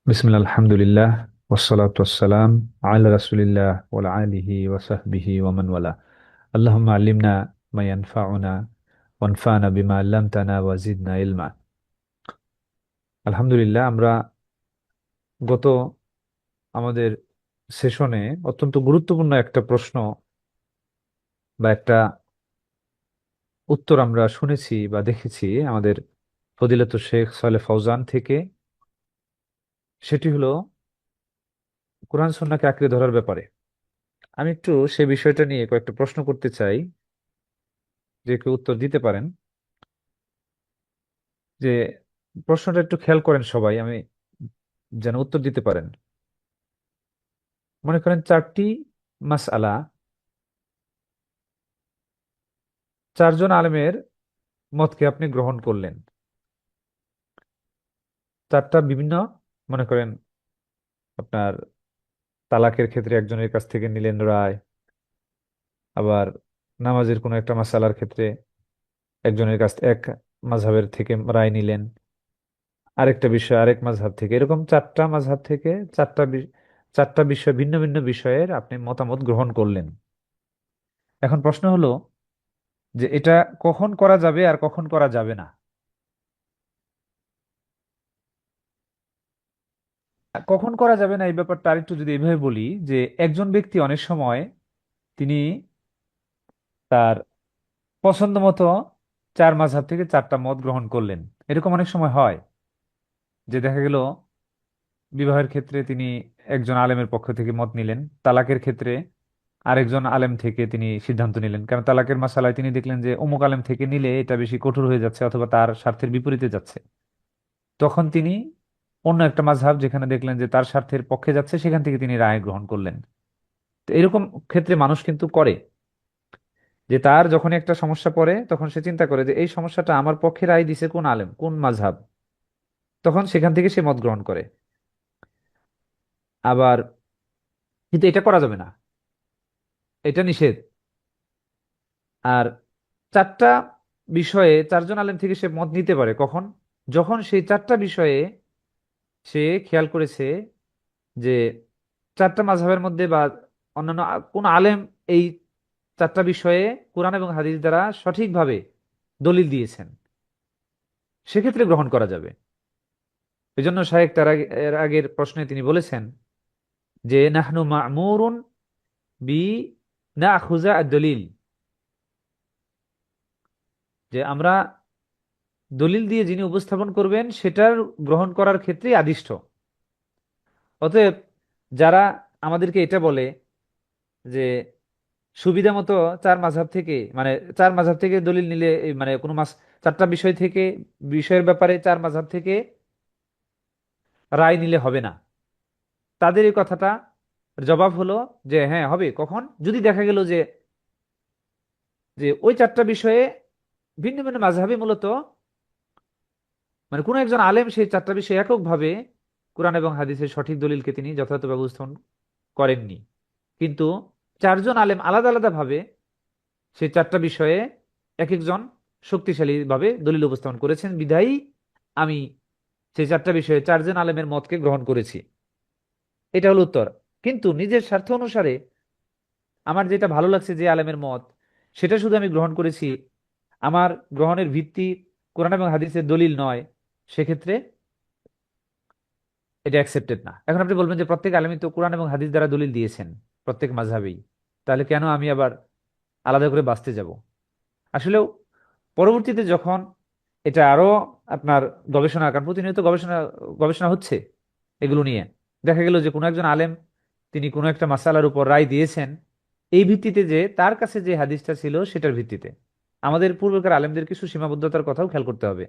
বিসমিল্লাহ আলহামদুলিল্লাহ ওয়াসসালাতু ওয়াসসালাম আলা রাসূলিল্লাহ ওয়া আলিহি ওয়া সাহবিহি ওয়া মান ওয়ালা। আল্লাহুম্মা আল্লিমনা মা ইয়ানফাউনা ওয়ানফা'না বিমা আল্লামতানা ওয়া জিদনা ইলমা। আলহামদুলিল্লাহ, আমরা গত আমাদের সেশনে অত্যন্ত গুরুত্বপূর্ণ একটা প্রশ্ন বা একটা উত্তর আমরা শুনেছি বা দেখেছি আমাদের ফজিলাতুল শেখ সালেহ ফাউজান থেকে। সেটি হলো কোরআন সুন্নাহকে আঁকড়ে ধরার ব্যাপারে। আমি একটু সে বিষয়টা নিয়ে কয়েকটা প্রশ্ন করতে চাই, যে কেউ উত্তর দিতে পারেন। যে প্রশ্নটা একটু খেয়াল করেন সবাই, আমি যেন উত্তর দিতে পারেন। মনে করেন চারটি মাসআলা, চারজন আলেমের মতকে আপনি গ্রহণ করলেন। চারটা বিভিন্ন, মনে করেন আপনার তালাকের ক্ষেত্রে একজনের কাছ থেকে নিলেন রায়, আবার নামাজের কোনো একটা মাসআলার ক্ষেত্রে একজনের কাছ এক মাযহাবের থেকে রায় নিলেন, আরেকটা বিষয় আরেক মাযহাব থেকে, এরকম চারটা মাযহাব থেকে চারটা বিষয়, ভিন্ন ভিন্ন বিষয়ের আপনি মতামত গ্রহণ করলেন। এখন প্রশ্ন হলো যে এটা কখন করা যাবে আর কখন করা যাবে না। আর কখন করা যাবে না এই ব্যাপারটা আরেকটু যদি এভাবে বলি, যে একজন ব্যক্তি অনেক সময় তিনি তার পছন্দ মতো চার মাযহাব থেকে চারটা মত গ্রহণ করলেন। এরকম অনেক সময় হয় যে দেখা গেল বিবাহের ক্ষেত্রে তিনি একজন আলেমের পক্ষ থেকে মত নিলেন, তালাকের ক্ষেত্রে আরেকজন আলেম থেকে তিনি সিদ্ধান্ত নিলেন, কারণ তালাকের মাসালায় তিনি দেখলেন যে অমুক আলেম থেকে নিলে এটা বেশি কঠোর হয়ে যাচ্ছে অথবা তার স্বার্থের বিপরীতে যাচ্ছে। তখন তিনি অন্য একটা মাযহাব যেখানে দেখলেন যে তার স্বার্থের পক্ষে যাচ্ছে সেখান থেকে তিনি রায় গ্রহণ করলেন। তো এরকম ক্ষেত্রে মানুষ কিন্তু করে, যে তার যখন একটা সমস্যা পড়ে তখন সে চিন্তা করে যে এই সমস্যাটা আমার পক্ষে রায় দিছে কোন আলেম কোন মাযহাব, তখন সেখান থেকে সে মত গ্রহণ করে। আবার কিন্তু এটা করা যাবে না, এটা নিষেধ। আর চারটা বিষয়ে চারজন আলেম থেকে সে মত নিতে পারে কখন? যখন সেই চারটা বিষয়ে সে খেয়াল করেছে যে চারটা মাযহাবের মধ্যে বা অন্যান্য কোন আলেম এই চারটা বিষয়ে কোরআন এবং হাদিস দ্বারা সঠিকভাবে দলিল দিয়েছেন, সেক্ষেত্রে গ্রহণ করা যাবে। এই জন্য শায়েখ এর আগের প্রশ্নে তিনি বলেছেন যে নাহনু মা'মুরুন বি নাখুযা আদ-দলিল, যে আমরা দলিল দিয়ে যিনি উপস্থাপন করবেন সেটার গ্রহণ করার ক্ষেত্রে আদিষ্ট। অতএব যারা আমাদেরকে এটা বলে যে সুবিধা মতো চার মাযহাব থেকে, মানে চার মাযহাব থেকে দলিল নিলে মানে কোনো চারটা বিষয় থেকে, বিষয়ের ব্যাপারে চার মাযহাব থেকে রায় নিলে হবে না, তাদের এই কথাটা জবাব হলো যে হ্যাঁ হবে। কখন? যদি দেখা গেল যে যে ওই চারটা বিষয়ে ভিন্ন ভিন্ন মাযহাবে মূলত, মানে কোনো একজন আলেম সেই চারটা বিষয়ে এককভাবে কোরআন এবং হাদিসের সঠিক দলিলকে তিনি যথাযথ ব্যবস্থাপন করেননি, কিন্তু চারজন আলেম আলাদা আলাদা ভাবে সেই চারটা বিষয়ে এক একজন শক্তিশালী ভাবে দলিল উপস্থাপন করেছেন, বিধায়ী আমি সেই চারটা বিষয়ে চারজন আলেমের মতকে গ্রহণ করেছি। এটা হলো উত্তর। কিন্তু নিজের স্বার্থ অনুসারে আমার যেটা ভালো লাগছে যে আলেমের মত, সেটা শুধু আমি গ্রহণ করেছি, আমার গ্রহণের ভিত্তি কোরআন এবং হাদিসের দলিল নয়, সেক্ষেত্রে এটা অ্যাকসেপ্টেড না। এখন আপনি বলবেন যে প্রত্যেক আলেমই তো কোরআন এবং হাদিস দ্বারা দলিল দিয়েছেন, প্রত্যেক মাযহাবেই, তাহলে কেন আমি আবার আলাদা করে বাঁচতে যাব? আসলেও পরবর্তীতে যখন এটা আরো আপনার গবেষণা, কারণ প্রতিনিয়ত গবেষণা গবেষণা হচ্ছে এগুলো নিয়ে, দেখা গেল যে কোনো একজন আলেম তিনি কোনো একটা মাসালার উপর রায় দিয়েছেন এই ভিত্তিতে যে তার কাছে যে হাদিসটা ছিল সেটার ভিত্তিতে। আমাদের পূর্বেকার আলেমদের কিছু সীমাবদ্ধতার কথাও খেয়াল করতে হবে।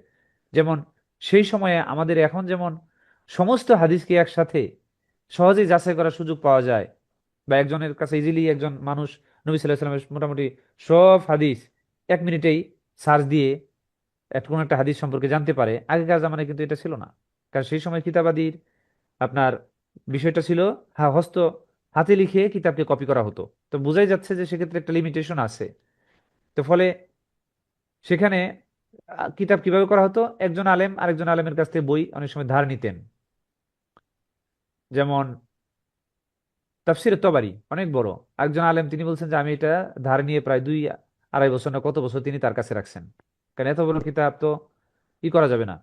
যেমন সেই সময়ে আমাদের এখন যেমন সমস্ত হাদিসকে একসাথে সহজেই যাচাই করার সুযোগ পাওয়া যায়, বা একজনের কাছে ইজিলি একজন মানুষ নবী সাল্লাল্লাহু আলাইহি ওয়াসাল্লামের মোটামুটি সব হাদিস এক মিনিটেই সার্চ দিয়ে একটা কোনো একটা হাদিস সম্পর্কে জানতে পারে, আগেকার জামানায় কিন্তু এটা ছিল না। কারণ সেই সময় কিতাবাদির আপনার বিষয়টা ছিল হস্ত হাতে লিখে কিতাবকে কপি করা হতো। তো বোঝাই যাচ্ছে যে সেক্ষেত্রে একটা লিমিটেশন আছে। তো ফলে সেখানে কিতাব কিভাবে করা হতো, একজন আলেম আরেকজন আলেমের কাছ থেকে বই অনেক সময় ধার নিতেন। যেমন তাফসিরে তবারি অনেক বড় একজন আলেম, তিনি বলছেন যে আমি এটা ধার নিয়ে প্রায় 2-2.5 বছর না কত বছর তিনি তার কাছে রাখছেন। কারণ এত বড় কিতাব তো করা যাবে না,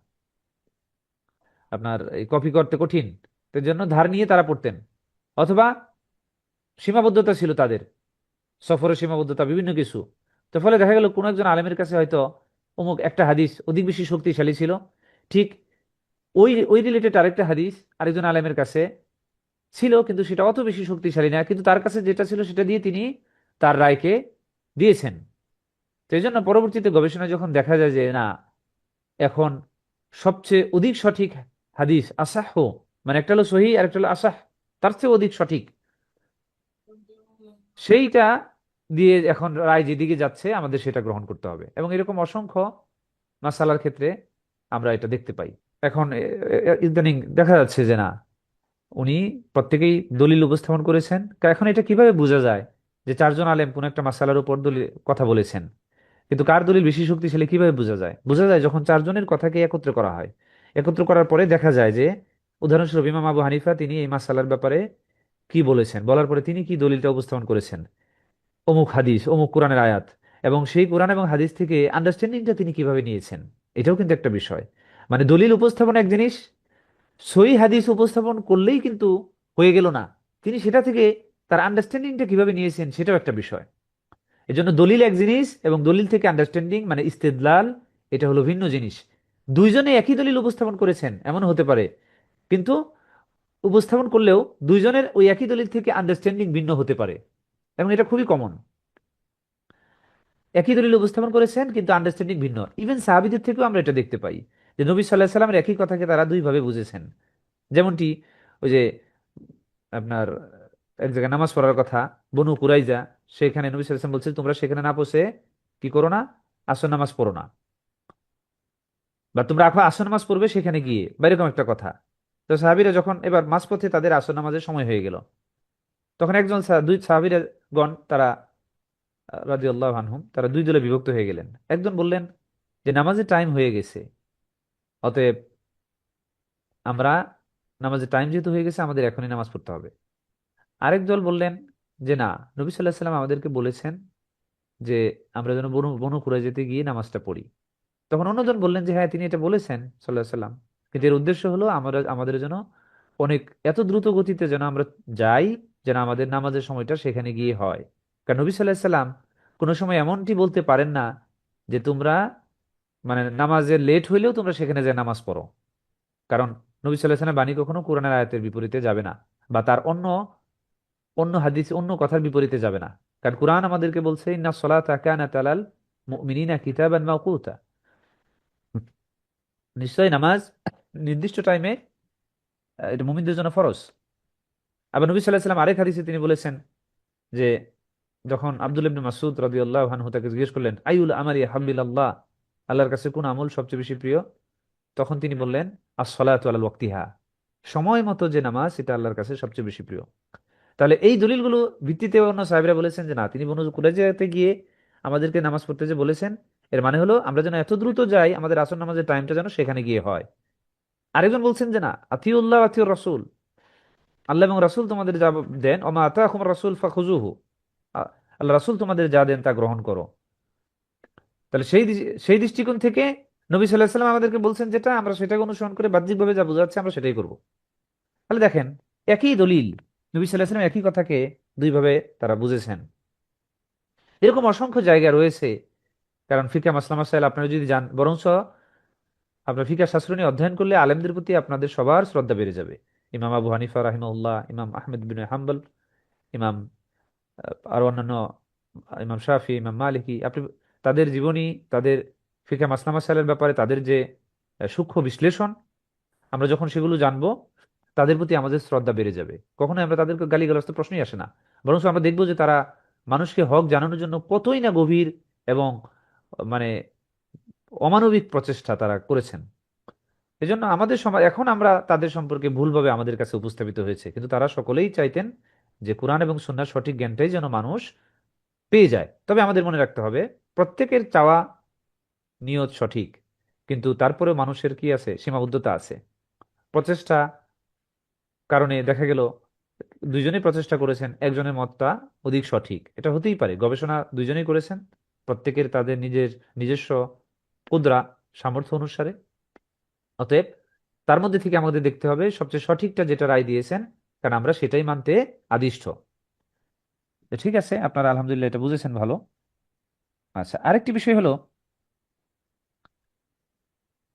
আপনার এই কপি করতে কঠিন। তো এর জন্য ধার নিয়ে তারা পড়তেন। অথবা সীমাবদ্ধতা ছিল তাদের, সফরের সীমাবদ্ধতা, বিভিন্ন কিছু। তো ফলে দেখা গেল কোন একজন আলেমের কাছে হয়তো অমুক একটা হাদিস অধিক বেশি শক্তিশালী ছিল, ঠিক ওই ওই রিলেটেড আরেকটা হাদিস আরেকজন আলেমের কাছে ছিল, কিন্তু সেটা অত বেশি শক্তিশালী না, কিন্তু তার কাছে যেটা ছিল সেটা দিয়ে তিনি তার রায়কে দিয়েছেন। তো এই জন্য পরবর্তীতে গবেষণায় যখন দেখা যায় যে না, এখন সবচেয়ে অধিক সঠিক হাদিস আসাহ, মানে একটা হলো সহিহ আর একটা হলো আসাহ, তার চেয়ে অধিক সঠিক, সেইটা দিয়ে এখন রায় যেদিকে যাচ্ছে আমাদের সেটা গ্রহণ করতে হবে। এবং এরকম অসংখ্য মাসালার ক্ষেত্রে আমরা এটা দেখতে পাই। এখন ইদানিং দেখা যাচ্ছে যে না, উনি প্রত্যেকেই দলিল উপস্থাপন করেছেন। এখন এটা কিভাবে বোঝা যায় যে চারজন আলেম কোন একটা মাসালার উপর দলিল কথা বলেছেন, কিন্তু কার দলিল বেশি শক্তিশালী কিভাবে বোঝা যায়? বোঝা যায় যখন চারজনের কথাকে একত্র করা হয়। একত্র করার পরে দেখা যায় যে, উদাহরণস্বরূপ ইমাম আবু হানিফা তিনি এই মাসালার ব্যাপারে কি বলেছেন, বলার পরে তিনি কি দলিলটা উপস্থাপন করেছেন, অমুক হাদিস অমুক কোরআনের আয়াত, এবং সেই কোরআন এবং হাদিস থেকে আন্ডারস্ট্যান্ডিংটা তিনি কিভাবে নিয়েছেন, এটাও কিন্তু একটা বিষয়। মানে দলিল উপস্থাপন এক জিনিস, সহি হাদিস উপস্থাপন করলেই কিন্তু হয়ে গেল না, তিনি সেটা থেকে তার আন্ডারস্ট্যান্ডিংটা কিভাবে নিয়েছেন সেটাও একটা বিষয়। এজন্য দলিল এক জিনিস এবং দলিল থেকে আন্ডারস্ট্যান্ডিং মানে ইস্তেদলাল, এটা হলো ভিন্ন জিনিস। দুইজনে একই দলিল উপস্থাপন করেছেন এমন হতে পারে, কিন্তু উপস্থাপন করলেও দুইজনের ওই একই দলিল থেকে আন্ডারস্ট্যান্ডিং ভিন্ন হতে পারে, এবং এটা খুবই কমন। একই দলিল উপস্থাপন করেছেন কিন্তু আন্ডারস্ট্যান্ডিং ভিন্ন। ইভেন সাহাবিদের থেকেও আমরা এটা দেখতে পাই যে নবী সাল্লাহ সাল্লামের একই কথাকে তারা দুইভাবে বুঝেছেন। যেমনটি ওই যে আপনার এক জায়গায় নামাজ পড়ার কথা, বনু কুরাইজা, সেখানে নবী সাল্লাল্লাহু আলাইহি ওয়াসাল্লাম বলছেন তোমরা সেখানে না পৌঁছে কি করো না, আসর নামাজ পড়ো না, বা তোমরা এখন আসর নামাজ পড়বে সেখানে গিয়ে, বা এরকম একটা কথা। তো সাহাবীরা যখন এবার মাঝপথে তাদের আসর নামাজের সময় হয়ে গেল, তখন একজন দুই সাহাবীরা গণ তারা রাদিয়াল্লাহু আনহুম তারা দুই দলে বিভক্ত হয়ে গেলেন। একজন বললেন যে নামাজের টাইম হয়ে গেছে, অতএব আমরা নামাজের টাইম যেহেতু হয়ে গেছে আমাদের এখনই নামাজ পড়তে হবে। আরেক দল বললেন যে না, নবী সাল্লাহ সাল্লাম আমাদেরকে বলেছেন যে আমরা যেন বনু বনু কুরাইজাতে গিয়ে নামাজটা পড়ি। তখন অন্যজন বললেন যে হ্যাঁ তিনি এটা বলেছেন সাল্লাহ সাল্লাম, কিন্তু এর উদ্দেশ্য হলো আমরা আমাদের জন্য অনেক এত দ্রুত গতিতে যেন আমরা যাই, যেন আমাদের নামাজের সময়টা সেখানে গিয়ে হয়। কারণ নবী সাল্লাহ সাল্লাম কোনো সময় এমনটি বলতে পারেন না যে তোমরা মানে নামাজের লেট হইলেও তোমরা সেখানে যায় নামাজ পড়ো। কারণ নবী সাল্লাহ সাল্লামের বাণী কখনো কোরআনের আয়াতের বিপরীতে যাবে না, বা তার অন্য অন্য হাদিস অন্য কথার বিপরীতে যাবে না। কারণ কোরআন আমাদেরকে বলছে ইন্না সলাতা কানাত আলাল মুমিনিনা কিতাবান মাওকুতা, নিশ্চয়ই নামাজ নির্দিষ্ট টাইমে এটা মুমিনদের জন্য ফরজ। আবার নবী সাল্লাল্লাহু আলাইহি ওয়াসাল্লাম আরেক হাদিসে তিনি বলেছেন যে যখন আব্দুল্লাহ ইবনে মাসউদ রাদিয়াল্লাহু আনহু তাকে জিজ্ঞেস করলেন আইউল আমারি হাব্বিলাল্লাহ, আল্লাহর কাছে কোন আমল সবচেয়ে বেশি প্রিয়, তখন তিনি বললেন আস-সালাতু আলাল ওয়াক্তিহা, সময় মতো যে নামাজ এটা আল্লাহর কাছে সবচেয়ে বেশি প্রিয়। তাহলে এই দলিলগুলো ভিত্তিতে অন্য সাহেবরা বলেছেন যে না, তিনি বনু কুরাইজাতে গিয়ে আমাদেরকে নামাজ পড়তে যে বলেছেন, এর মানে হলো আমরা যেন এত দ্রুত যাই আমাদের আসর নামাজের টাইমটা যেন সেখানে গিয়ে হয়। আরেকজন বলছেন যে না, আতিউল্লাহ আতিউর রাসূল, আল্লাহ এবং রাসূল তোমাদের যা দেন, ওমা আতাকুম রাসূল ফাখুযুহু, আল্লাহ রাসূল তোমাদের যা দেন তা গ্রহণ করো। তাহলে সেই দৃষ্টিকোণ থেকে নবী সাল্লাল্লাহু আলাইহি ওয়াসাল্লাম আমাদেরকে বলছেন যেটা, আমরা সেটাকে অনুসরণ করে বাহ্যিকভাবে যা বোঝাচ্ছে আমরা সেটাই করব। তাহলে দেখেন, একই দলিল, নবী সাল্লাল্লাহু আলাইহি ওয়াসাল্লাম একই কথাকে দুইভাবে তারা বুঝেছেন। এরকম অসংখ্য জায়গা রয়েছে। কারণ ফিকা মাসলা মাসাইল আপনারা যদি জান, বরঞ্চ আপনার ফিকা শাস্ত্র নিয়ে অধ্যয়ন করলে আলেমদের প্রতি আপনাদের সবার শ্রদ্ধা বেড়ে যাবে। ইমাম আবু হানিফা রাহিমাহুল্লাহ, ইমাম আহমেদ বিন হাম্বল, ইমাম আর অন্যান্য ইমাম শাফি, ইমাম মালিকি, আপনি তাদের জীবনী, তাদের ফিকা মাসলা মাসাইলের ব্যাপারে তাদের যে সূক্ষ্ম বিশ্লেষণ, আমরা যখন সেগুলো জানবো তাদের প্রতি আমাদের শ্রদ্ধা বেড়ে যাবে। কখনোই আমরা তাদেরকে গালিগালাজ তো প্রশ্নই আসে না, বরং আমরা দেখবো যে তারা মানুষকে হক জানানোর জন্য কতই না গভীর এবং মানে অমানবিক প্রচেষ্টা তারা করেছেন। এজন্য আমাদের সমাজ এখন আমরা তাদের সম্পর্কে ভুলভাবে আমাদের কাছে উপস্থাপিত হয়েছে, কিন্তু তারা সকলেই চাইতেন যে কোরআন এবং সুন্নাহর সঠিক জ্ঞানটাই যেন মানুষ পেয়ে যায়। তবে আমাদের মনে রাখতে হবে প্রত্যেকের চাওয়া নিয়ত সঠিক, কিন্তু তারপরেও মানুষের কি আছে, সীমাবদ্ধতা আছে, প্রচেষ্টা কারণে দেখা গেল দুইজনেই প্রচেষ্টা করেছেন, একজনের মতটা অধিক সঠিক, এটা হতেই পারে। গবেষণা দুইজনেই করেছেন, প্রত্যেকের তাদের নিজস্ব কুদরা, সামর্থ্য অনুসারে। অতএব তার মধ্যে থেকে আমাদের দেখতে হবে সবচেয়ে সঠিকটা যেটা রায় দিয়েছেন, কারণ আমরা সেটাই মানতে আদিষ্ট। তো ঠিক আছে, আপনারা আলহামদুলিল্লাহ এটা বুঝেছেন ভালো। আচ্ছা, আরেকটি বিষয় হলো,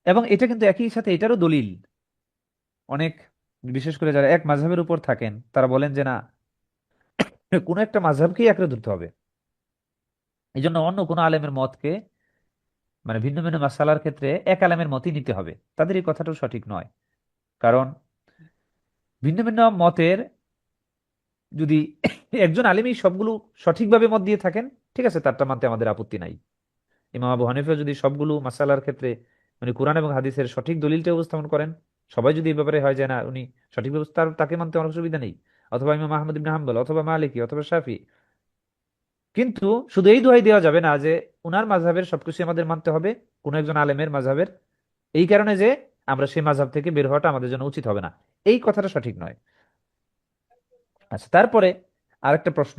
এবং এটা কিন্তু একই সাথে এটারও দলিল অনেক, বিশেষ করে যারা এক মাযহাবের উপর থাকেন তারা বলেন যে না, কোনো একটা মাযহাবকেই আঁকড়ে ধরতে হবে, এই জন্য অন্য কোনো আলেমের মতকে, মানে ভিন্ন ভিন্ন মাসালার ক্ষেত্রে এক আলেমের মতই নিতে হবে, তাদের এই কথাটাও সঠিক নয়। কারণ ভিন্ন ভিন্ন মতের যদি একজন আলেমই সবগুলো সঠিকভাবে মত দিয়ে থাকেন, ঠিক আছে, তারটা মানতে আমাদের আপত্তি নাই। ইমাম আবু হানিফা যদি সবগুলো মাসালার ক্ষেত্রে উনি কোরআন এবং হাদিসের সঠিক দলিলটা উপস্থাপন করেন, সবাই যদি এই ব্যাপারে হয় যে না উনি সঠিক ব্যবস্থা, তাকে মানতে অনেক সুবিধা নেই। অথবা ইমাম আহমদ ইবনে হাম্বল, অথবা মালিকি, অথবা শাফি। কিন্তু শুধু এই দোহাই দেওয়া যাবে না যে উনার মাযহাবের সবকিছু আমাদের মানতে হবে, কোন একজন আলেমের মাযহাবের, এই কারণে যে আমরা সেই মাযহাব থেকে বের হওয়াটা আমাদের জন্য উচিত হবে না, এই কথাটা সঠিক নয়। আচ্ছা, তারপরে আরেকটা প্রশ্ন,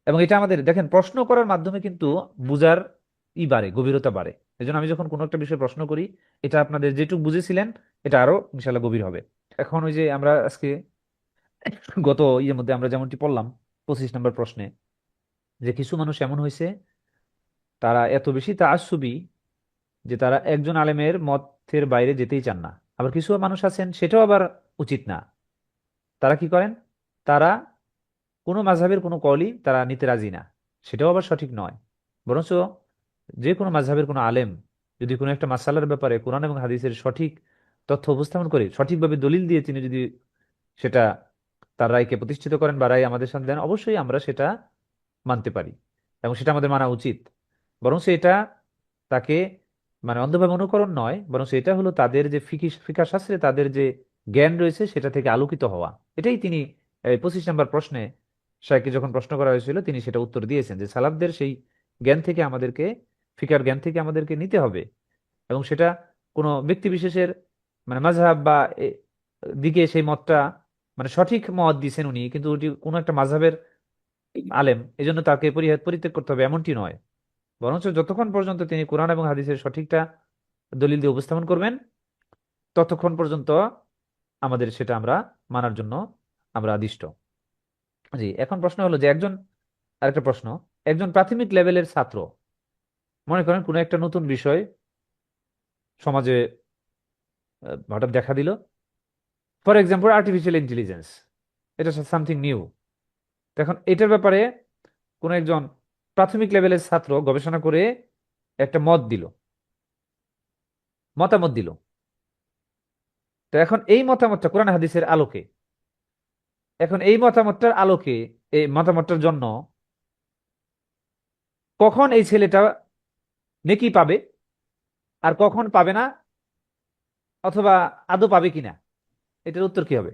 এবং এটা আমাদের দেখেন প্রশ্ন করার মাধ্যমে কিন্তু বুঝার বাড়ে, গভীরতা বাড়ে। এই জন্য আমি যখন কোনো একটা বিষয়ে প্রশ্ন করি, এটা আপনাদের যেটুকু বুঝেছিলেন এটা আরো ইনশাল্লাহ গভীর হবে। এখন ওই যে আমরা আজকে গত ইয়ের মধ্যে আমরা যেমনটি পড়লাম 25 নম্বর প্রশ্নে, যে কিছু মানুষ এমন হয়েছে তারা এত বেশি তাআসসুবী যে তারা একজন আলেমের মতের বাইরে যেতেই চান না। আবার কিছু মানুষ আছেন সেটাও আবার উচিত না, তারা কি করেন, তারা কোনো মাযহাবের কোনো কওলই তারা নিতে রাজি না, সেটাও আবার সঠিক নয়। বরঞ্চ যে কোনো মাযহাবের কোনো আলেম যদি কোনো একটা মাসালার ব্যাপারে কোরআন এবং হাদিসের সঠিক তথ্য উপস্থাপন করে, সঠিকভাবে দলিল দিয়ে তিনি যদি সেটা তার রায়কে প্রতিষ্ঠিত করেন বা রায় আমাদের সামনে দেন, অবশ্যই আমরা সেটা মানতে পারি এবং সেটা আমাদের মানা উচিত। বরং এটা তাকে, মানে অন্ধভাবে অনুকরণ নয়, বরং এটা হলো তাদের যে ফিকহ শাস্ত্রে তাদের যে জ্ঞান রয়েছে সেটা থেকে আলোকিত হওয়া। এটাই তিনি 25 নম্বর প্রশ্নে শাইখকে যখন প্রশ্ন করা হয়েছিল তিনি সেটা উত্তর দিয়েছেন, যে সালাফদের সেই জ্ঞান থেকে আমাদেরকে, ফিকার জ্ঞান থেকে আমাদেরকে নিতে হবে। এবং সেটা কোনো ব্যক্তি বিশেষের মানে মাযহাব বা দিকে সেই মতটা, মানে সঠিক মত দিয়েছেন উনি, কিন্তু ওটি কোনো একটা মাযহাবের আলেম, এই জন্য তাকে পরিত্যাগ করতে হবে এমনটি নয়। বরঞ্চ যতক্ষণ পর্যন্ত তিনি কোরআন এবং হাদিসের সঠিকটা দলিল দিয়ে উপস্থাপন করবেন, ততক্ষণ পর্যন্ত আমাদের সেটা আমরা মানার জন্য আমরা আদিষ্ট। জি, এখন প্রশ্ন হলো যে আরেকটা প্রশ্ন, একজন প্রাথমিক লেভেলের ছাত্র, মনে করেন কোনো একটা নতুন বিষয় সমাজে হঠাৎ দেখা দিল, ফর এক্সাম্পল আর্টিফিশিয়াল ইন্টেলিজেন্স, এটা সামথিং নিউ। এখন এটার ব্যাপারে কোন একজন প্রাথমিক লেভেলের ছাত্র গবেষণা করে একটা মতামত দিল। তো এখন এই মতামতটা কোরআন হাদিসের আলোকে, এখন এই মতামতটার আলোকে, এই মতামতটার জন্য কখন এই ছেলেটা নেকি পাবে আর কখন পাবে না, অথবা আদৌ পাবে কিনা, এটার উত্তর কি হবে?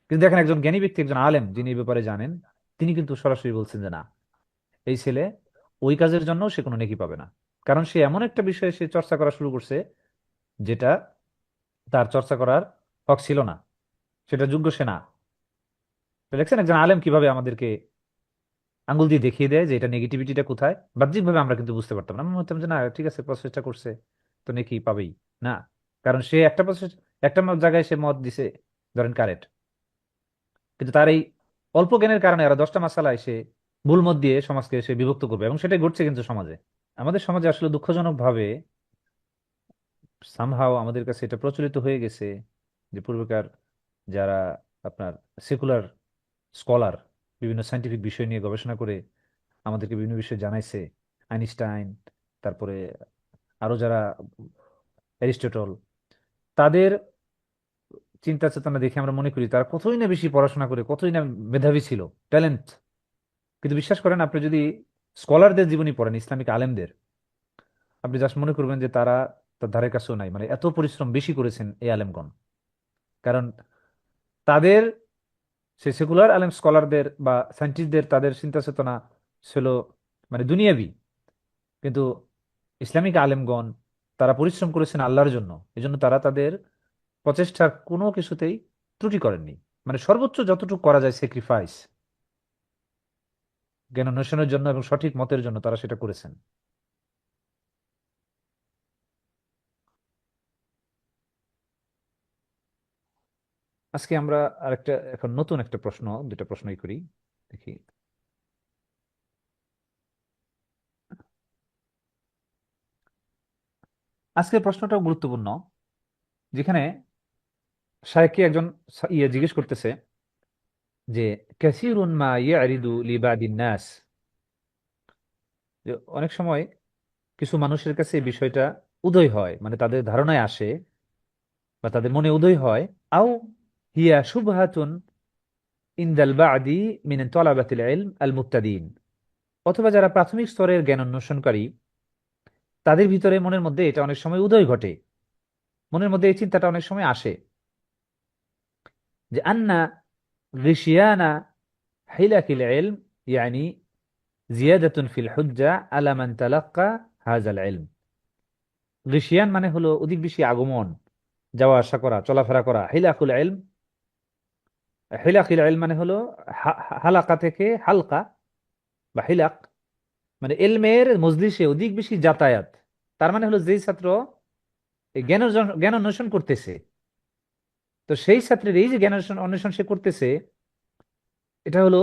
কিন্তু দেখেন একজন জ্ঞানী ব্যক্তি, একজন আলেম যিনি এই ব্যাপারে জানেন, তিনি কিন্তু সরাসরি বলছেন যে না, এই ছেলে ওই কাজের জন্য সে কোনো নেকি পাবে না, কারণ সে এমন একটা বিষয়ে সে চর্চা করা শুরু করছে যেটা তার চর্চা করার হক ছিল না, সেটা যোগ্য সে না। তো দেখছেন একজন আলেম কিভাবে আমাদেরকে আঙ্গুল দিয়ে দেখিয়ে দেয় যে এটা নেগেটিভিটিটা কোথায়। বাহ্যিকভাবে আমরা কিন্তু বুঝতে পারতাম না, আমরা ভাবতাম যে না ঠিক আছে প্রচেষ্টা করছে তো নেকি পাবেই। না, কারণ সে একটা জায়গায় সে মত দিছে, ধরেন কারেক্ট, কিন্তু তার এই অল্প জ্ঞানের কারণে আর 10টা মাসালায় সে ভুল মত দিয়ে সমাজকে সে বিভক্ত করবে, এবং সেটাই ঘটছে কিন্তু সমাজে। আমাদের সমাজে আসলে দুঃখজনক ভাবে সামহাও আমাদের কাছে এটা প্রচলিত হয়ে গেছে যে পূর্বেকার যারা আপনার সেকুলার স্কলার, বিভিন্ন সায়েন্টিফিক বিষয় নিয়ে গবেষণা করে আমাদেরকে বিভিন্ন বিষয় জানাইছে, আইনস্টাইন, তারপরে আরো যারা, অ্যারিস্টটল, তাদের চিন্তা চেতনা দেখে আমরা মনে করি তারা কতই না বেশি পড়াশোনা করে, কতই না মেধাবী ছিল, ট্যালেন্ট। কিন্তু বিশ্বাস করেন, আপনি যদি স্কলারদের জীবনী পড়েন, ইসলামিক আলেমদের, আপনি জাস্ট মনে করবেন যে তারা তার ধারে কাছেও নাই, মানে এত পরিশ্রম বেশি করেছেন এই আলেমগণ। কারণ তাদের, সেই সেকুলার আলেম স্কলারদের বা সায়েন্টিস্টদের তাদের চিন্তা চেতনা ছিল মানে দুনিয়াবি, কিন্তু ইসলামিক আলেমগণ তারা পরিশ্রম করেছেন আল্লাহর জন্য, এজন্য তারা তাদের প্রচেষ্টার কোনো কিছুতেই ত্রুটি করেননি। মানে সর্বোচ্চ যতটুকু করা যায় স্যাক্রিফাইস জ্ঞান অন্বেষণের জন্য এবং সঠিক মতের জন্য তারা সেটা করেছেন। আজকে আমরা আরেকটা এখন নতুন একটা প্রশ্ন, দুটা প্রশ্নই করি, দেখি। আজকের প্রশ্নটাও গুরুত্বপূর্ণ, যেখানে শায়খকে একজন জিজ্ঞেস করতেছে যে কাসিরুন মা ইয়ারিদু লিবাদিন নাস, যে অনেক সময় কিছু মানুষের কাছে এই বিষয়টা উদয় হয়, মানে তাদের ধারণায় আসে বা তাদের মনে উদয় হয়, আও হিয়া শুবহাতুন ইনদাল বাদি মিন তলাবাতিল ইলম আল মুবতাদিন, অথবা যারা প্রাথমিক স্তরের জ্ঞান অন্বেষণকারী তাদের ভিতরে মনের মধ্যে এটা অনেক সময় উদয় ঘটে, মনের মধ্যে এই চিন্তাটা অনেক সময় আসে যে আন্না রিশিয়ানা হিলাকিল ইলম ইয়ানি জিয়াদাতুন ফিল হুজ্জা আলা মান তালাক্কা হাযাল ইলম। রিশিয়ান মানে হলো অধিক বেশি আগমন, যাওয়া আসা করা, চলাফেরা করা। হিলাকুল ইলম, হিলাকিল ইলম মানে হলো হালাকা থেকে হালকা বা হিলাক, মানে এলমের মজলিসে অধিক বেশি যাতায়াত। তার মানে হলো যেই ছাত্র এই জ্ঞান অন্বেষণ করতেছে, তো সেই ছাত্রের এই যে জ্ঞান অন্বেষণ সে করতেছে, এটা হলো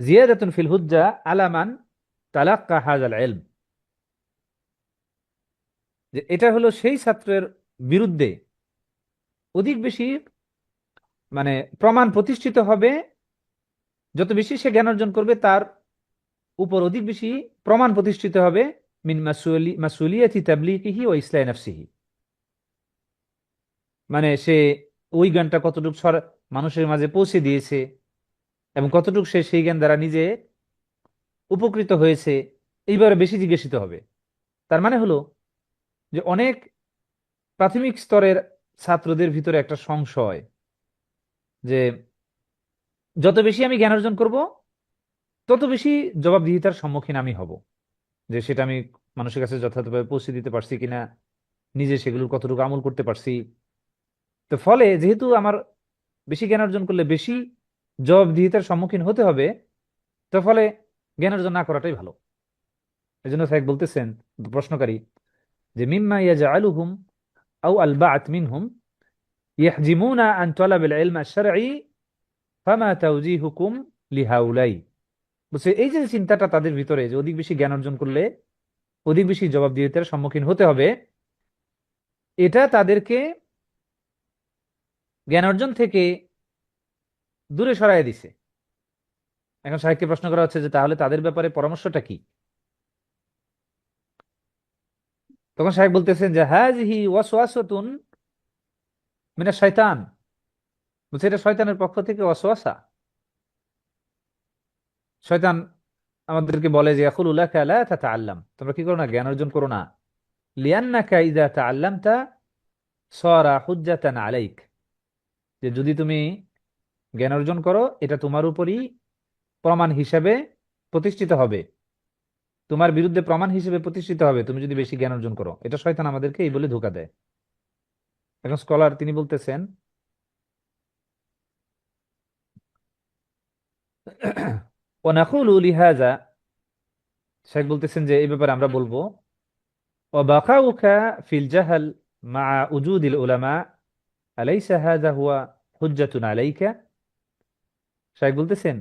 জিয়াদাতুন ফিল হুজ্জা আলামান তালাক্কা হাযাল ইলম, যে এটা হলো সেই ছাত্রের বিরুদ্ধে অধিক বেশি মানে প্রমাণ প্রতিষ্ঠিত হবে, যত বেশি সে জ্ঞান অর্জন করবে তার উপর অধিক বেশি প্রমাণ প্রতিষ্ঠিত হবে মিন মাসুলিয়াতি তাবলীগিহি ওয়া ইসলাহি নাফসিহি, মানে সে ওই জ্ঞানটা কতটুকু মানুষের মাঝে পৌঁছে দিয়েছে এবং কতটুকু সে সেই জ্ঞান দ্বারা নিজে উপকৃত হয়েছে, এইবারে বেশি জিজ্ঞাসিত হবে। তার মানে হলো যে অনেক প্রাথমিক স্তরের ছাত্রদের ভিতরে একটা সংশয় যে যত বেশি আমি জ্ঞান অর্জন করব তত বেশি জবাবদিহিতার সম্মুখীন আমি হব, যে সেটা আমি মানুষের কাছে যথাযথভাবে পৌঁছে দিতে পারছি কিনা, নিজে সেগুলোর কতটুকু আমল করতে পারছি। তো ফলে যেহেতু আমার বেশি জ্ঞান অর্জন করলে বেশি জবাবদিহিতার সম্মুখীন হতে হবে, তো ফলে জ্ঞান অর্জন না করাটাই ভালো। এই জন্য সাহেব বলতেছেন, প্রশ্নকারী, যে মিম্মা ইয়াজআলুহুম আও আল বা'ত মিনহুম ইয়াহজিমুনা আন তালাবিল ইলম আশ-শারঈ ফামা তাওজীহুকুম লিহাউলাই। বুঝছে, এই যে চিন্তাটা তাদের ভিতরে যে অধিক বেশি জ্ঞান অর্জন করলে অধিক বেশি জবাবদিহিতার সম্মুখীন হতে হবে, এটা তাদেরকে জ্ঞান অর্জন থেকে দূরে সরায় দিছে। এখন সাহেবকে প্রশ্ন করা হচ্ছে যে তাহলে তাদের ব্যাপারে পরামর্শটা কি? তখন সাহেব বলতেছেন যে হাযিহি ওয়াসওয়াসাতুন মিনাশ শাইতান, বলছে এটা শয়তানের পক্ষ থেকে ওয়াসওয়াসা। শয়তান আমাদেরকে বলে যে ইয়াকুলু লাকা লা তাতাআল্লাম, তোমরা কি করো না, জ্ঞান অর্জন করো না। লিআন্নাকা ইযা তাআল্লামতা সারা হুজ্জাতান আলাইক, যে যদি তুমি জ্ঞান অর্জন করো এটা তোমার উপরই প্রমাণ হিসেবে প্রতিষ্ঠিত হবে, তোমার বিরুদ্ধে প্রমাণ হিসেবে প্রতিষ্ঠিত হবে তুমি যদি বেশি জ্ঞান অর্জন করো। এটা শয়তান আমাদেরকে এই বলে ধোঁকা দেয়। এখন স্কলার তিনি বলতেছেন ওয়ানাকুলু লিহাযা, শেখ বলতেছেন যে এই ব্যাপারে আমরা বলবো ওয়াবাকাউকা ফিল জাহাল মা উজুদিল উলামা আলাইসা হাযা হুয়া হুজ্জাতুন আলাইকা। শেখ বলতেছেন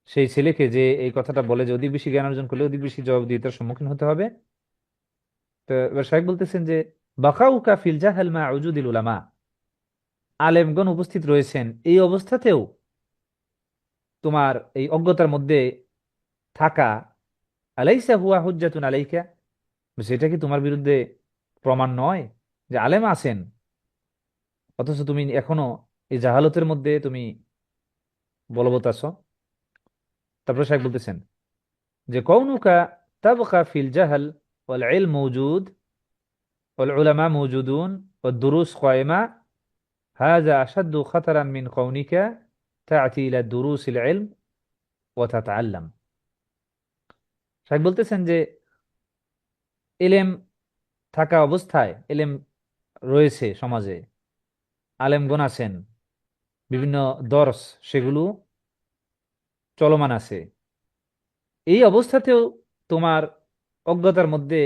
সেই ছেলেকে যে এই কথাটা বলে যে অধিক বেশি জ্ঞান অর্জন করলে অধিক বেশি জবাবদিহিতার সম্মুখীন হতে হবে, তো এবার শেখ বলতেছেন যে বাকাউকা ফিল জাহাল মা উজুদিল উলামা, আলেমগণ উপস্থিত রয়েছেন এই অবস্থাতেও তোমার এই অজ্ঞতার মধ্যে থাকা, আলাইসা হুয়া হুজ্জাতুন আলাইকা, সেটা কি তোমার বিরুদ্ধে প্রমাণ নয় যে আলেম আছেন অথচ তুমি এখনো এই জাহালতের মধ্যে তুমি বলবৎ আছো? তারপরে শেখ বলতেছেন যে কৌনুকা তাবকা ফিল জাহাল ওয়াল ইলম মওজুদ ওয়াল উলামা মওজুদুন ওয়াদ দুরুস কায়েমা হাযা আশাদ্দু খাতারান মিন কৌনিকা তা'তি ইলা দুরুসিল ইলম ওয়া তাতাআল্লাম। শেখ বলতেছেন যে এলেম থাকা অবস্থায়, এলেম রয়েছে সমাজে, আলেমগণ আছেন, বিভিন্ন দর্স সেগুলো চলমান আছে, এই অবস্থাতেও তোমার অজ্ঞতার মধ্যে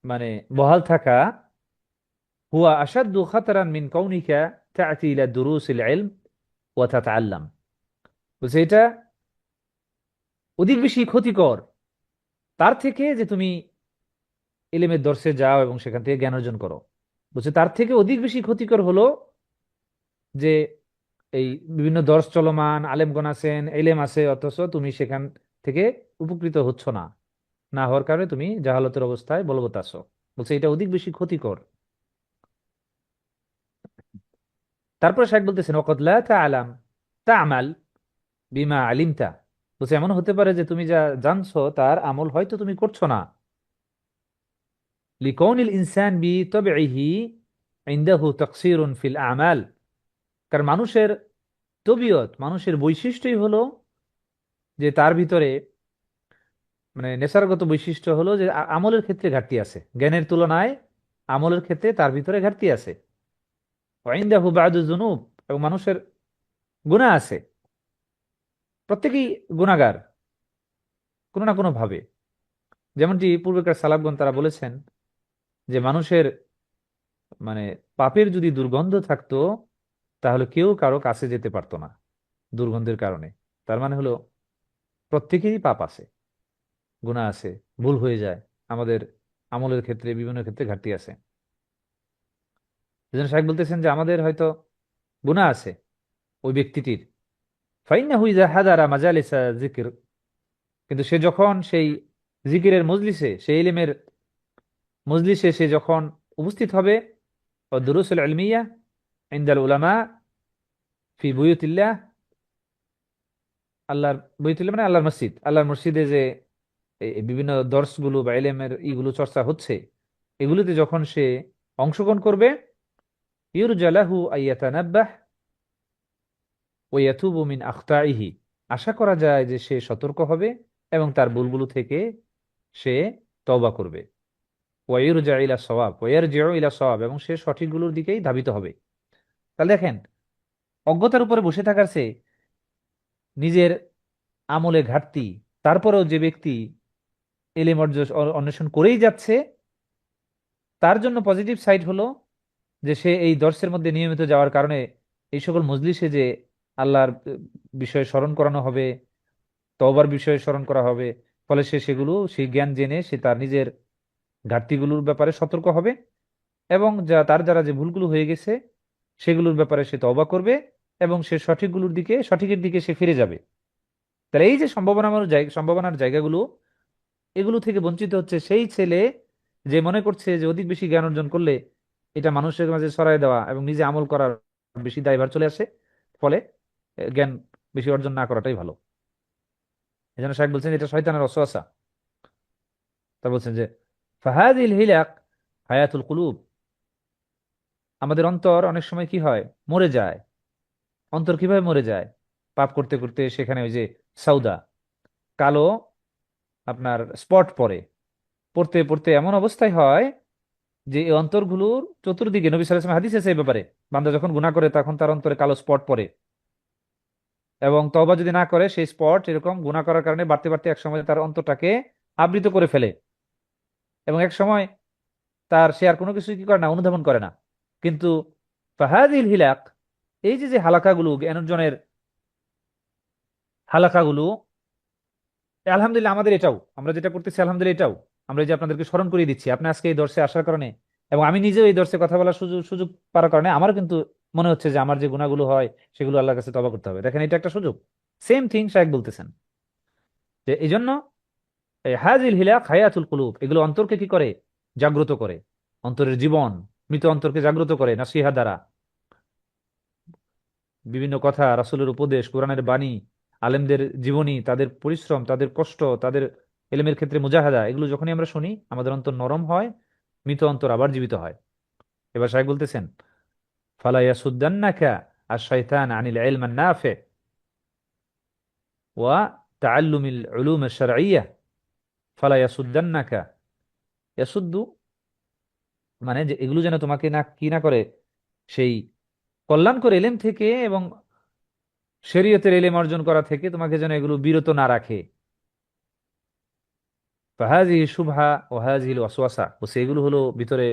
মানে বহাল থাকা, হুয়া আশাদ্দু খাতারান মিন কৌনিকা তা'তি ইলা দুরুসিল ইলম ওয়া তাতাআল্লাম। বলছে এটা অধিক বেশি ক্ষতিকর তার থেকে যে তুমি ইলমের দর্শে যাও এবং সেখান থেকে জ্ঞান অর্জন করো। বলছে তার থেকে অধিক বেশি ক্ষতিকর হলো যে এই বিভিন্ন দর্শ চলমান, আলেমগণ আছেন, এলেম আছে, অথচ তুমি সেখান থেকে উপকৃত হচ্ছ না, না হওয়ার কারণে তুমি জাহালতের অবস্থায় বলবৎ আছো। বলছে এটা অধিক বেশি ক্ষতিকর। তারপর শেখ বলতেছেন ওয়াকাদ লা তা'লাম তা'মাল বিমা আলিমতা। বলছে এমন হতে পারে যে তুমি যা জানছো তার আমল হয়তো তুমি করছো না। লিকাউনিল ইনসান বিতাবইহি ইনদাহু তাকসিরুন ফিল আমাল। কারণ মানুষের তবিয়ত, মানুষের বৈশিষ্ট্যই হলো যে তার ভিতরে মানে নেশারগত বৈশিষ্ট্য হলো যে আমলের ক্ষেত্রে ঘাটতি আছে, জ্ঞানের তুলনায় আমলের ক্ষেত্রে তার ভিতরে ঘাটতি আছে। ওয়াইনদাহু বাদু যুনুব, এবং মানুষের গুনাহ আছে, প্রত্যেকেই গুনাহগার কোনো না কোনো ভাবে। যেমনটি পূর্বেকার সালাফগণ তারা বলেছেন যে মানুষের মানে পাপের যদি দুর্গন্ধ থাকতো তাহলে কেউ কারো কাছে যেতে পারতো না দুর্গন্ধের কারণে। তার মানে হলো প্রত্যেকেরই পাপ আছে, গুনাহ আছে, ভুল হয়ে যায়, আমাদের আমলের ক্ষেত্রে বিভিন্ন ক্ষেত্রে ঘাটতি আছে। এই জন্য শাইখ বলতেছেন যে আমাদের হয়তো গুনাহ আছে ওই ব্যক্তিটির, ফাইন্নাহু ইযা হাদারা মাজালিসা যিকর, কিন্তু সে যখন সেই জিকিরের মজলিসে, সেই ইলমের মজলিসে সে যখন উপস্থিত হবে, ও দুরুসুল ইলমিয়া ইনদাল উলামা ফি বুয়ুতিল্লাহ, আল্লাহর বুয়ুতিল্লাহ মানে আল্লাহর মসজিদ, আল্লাহর মসজিদে যে এই বিভিন্ন দর্শগুলো বা ইলমের ইগুলো চর্চা হচ্ছে, এগুলোতে যখন সে অংশগ্রহণ করবে, ইউরজা লাহু আইয়াতানাব্বাহ ওয়া ইয়াতুবু মিন আখতাইহি, আশা করা যায় যে সে সতর্ক হবে এবং তার ভুলগুলো থেকে সে তওবা করবে। ওয়াইরজা ইলা সওয়াব, ওয়ারজিউ ইলা সওয়াব, এবং সে সঠিকগুলোর দিকেই ধাবিত হবে। তাহলে দেখেন, অজ্ঞতার উপরে বসে থাকার চেয়ে নিজের আমলে ঘাটতি, তারপরেও যে ব্যক্তি এলিম অন্বেষণ করেই যাচ্ছে, তার জন্য পজিটিভ সাইড হলো যে সে এই দর্শের মধ্যে নিয়মিত যাওয়ার কারণে এই সকল মজলিসে যে আল্লাহর বিষয়ে স্মরণ করানো হবে, তওবার বিষয়ে স্মরণ করা হবে, ফলে সে সেগুলো, সেই জ্ঞান জেনে সে তার নিজের ঘাটতিগুলোর ব্যাপারে সতর্ক হবে এবং যা তার দ্বারা যে ভুলগুলো হয়ে গেছে সেগুলোর ব্যাপারে সে তওবা করবে এবং সে সঠিকগুলোর দিকে, সঠিকের দিকে সে ফিরে যাবে। তাহলে এই যে সম্ভাবনার জায়গাগুলো, এগুলো থেকে বঞ্চিত হচ্ছে সেই ছেলে যে মনে করছে যে অধিক বেশি জ্ঞান অর্জন করলে এটা মানুষের মাঝে ছড়াই দেওয়া এবং নিজে আমল করার বেশি দায়ভার চলে আসে, ফলে জ্ঞান বেশি অর্জন না করাটাই ভালো। এই জন্য শাইখ বলছেন এটা শয়তানের ওয়াসওয়াসা। তা বলছেন যে ফাহাদিল হিলাক হায়াতুল কুলুব, আমাদের অন্তর অনেক সময় কি হয়, মরে যায়। অন্তর কিভাবে মরে যায়? পাপ করতে করতে সেখানে ওই যে সাউদা, কালো আপনার স্পট পড়ে, পড়তে পড়তে এমন অবস্থায় হয় যে এই অন্তরগুলোর চতুর্দিকে, নবী সাল্লাল্লাহু আলাইহি ওয়াসাল্লাম হাদিস আছে এই ব্যাপারে, বান্দা যখন গুনাহ করে তখন তার অন্তরে কালো স্পট পড়ে, এবং তওবা যদি না করে সেই স্পট এরকম গুনাহ করার কারণে বাড়তে বাড়তে এক সময় তার অন্তরটাকে আবৃত করে ফেলে, এবং এক সময় তার সে আর কোনো কিছু কি করে না, অনুধাবন করে না। কিন্তু ফাহাদিল হিলাক, এই যে যে হালাকাগুলো, জ্ঞান অর্জনের হালাকাগুলো, আলহামদুলিল্লাহ আমাদের এটাও, আমরা যেটা করতেছি আলহামদুলিল্লাহ এটাও, আমরা এই যে আপনাদেরকে স্মরণ করিয়ে দিচ্ছি, আপনি আজকে এই দর্শে আসার কারণে এবং আমি নিজেও এই দর্শে কথা বলার সুযোগ সুযোগ পাওয়ার কারণে আমার কিন্তু মনে হচ্ছে যে আমার যে গুণাগুলো হয় সেগুলো আল্লাহর কাছে তওবা করতে হবে। দেখেন এটা একটা সুযোগ। সেম থিং শায়েখ বলতেছেন যে এই জন্য হাজিল হিলা হায়াতুল কুলুব, এগুলো অন্তরকে কি করে, জাগ্রত করে, অন্তরের জীবন, মৃত অন্তরকে জাগ্রত করে নাসিহা দ্বারা। বিভিন্ন কথা, রাসূলের উপদেশ, কোরআনের বাণী, আলেমদের জীবনী, তাদের পরিশ্রম, তাদের কষ্ট, তাদের এলেমের ক্ষেত্রে মুজাহাদা, এগুলো যখনই আমরা শুনি আমাদের অন্তর নরম হয়, মৃত অন্তর আবার জীবিত হয়। এবার শাইখ বলতেছেন ফালা ইয়াসুদ্দান্নাকা আশ-শাইতান আনিল ইলম আন-নাফি ওয়া তাআল্লুমিল উলুম আশ-শারঈয়্যাহ, ফালা ইয়াসুদ্দান্নাকা, ইয়াসুদ্দু মানে যে এগুলো যেন তোমাকে না কি না করে, সেই কল্যাণকর এলেম থেকে এবং শরীয়তের এলেম অর্জন করা থেকে তোমাকে যেন এগুলো বিরত না রাখে। ফাহাজিহি শুবহা ও হাজিল ওয়াসওয়াসা, ও সেগুলো হলো ভিতরে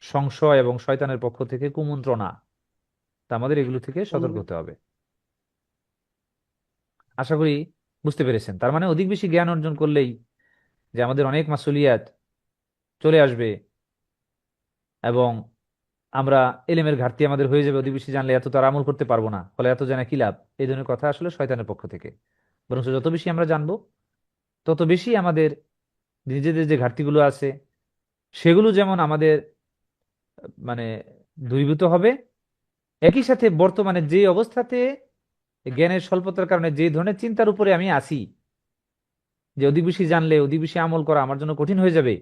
সংশয় এবং শয়তানের পক্ষ থেকে কুমন্ত্রণা। তা আমাদের এগুলো থেকে সতর্ক হতে হবে। আশা করি বুঝতে পেরেছেন। তার মানে অধিক বেশি জ্ঞান অর্জন করলেই যে আমাদের অনেক মাসুলিয়াত চলে আসবে এবং আমরা এলেমের ঘাটতি আমাদের হয়ে যাবে, অধিক বেশি জানলে এত তার আমল করতে পারবো না, ফলে এত জানা কি লাভ, এই ধরনের কথা আসলে শয়তানের পক্ষ থেকে। বরং যত বেশি আমরা জানবো তত বেশি আমাদের নিজেদের যে ঘাটতিগুলো আছে সেগুলো যেমন আমাদের মানে দূরীভূত হবে, একই সাথে বর্তমানে যে অবস্থাতে জ্ঞানের স্বল্পতার কারণে যে ধরনের চিন্তার উপরে আমি আসি, যে অধিক বেশি জানলে অধিক বেশি আমল করা আমার জন্য কঠিন হয়ে যাবে,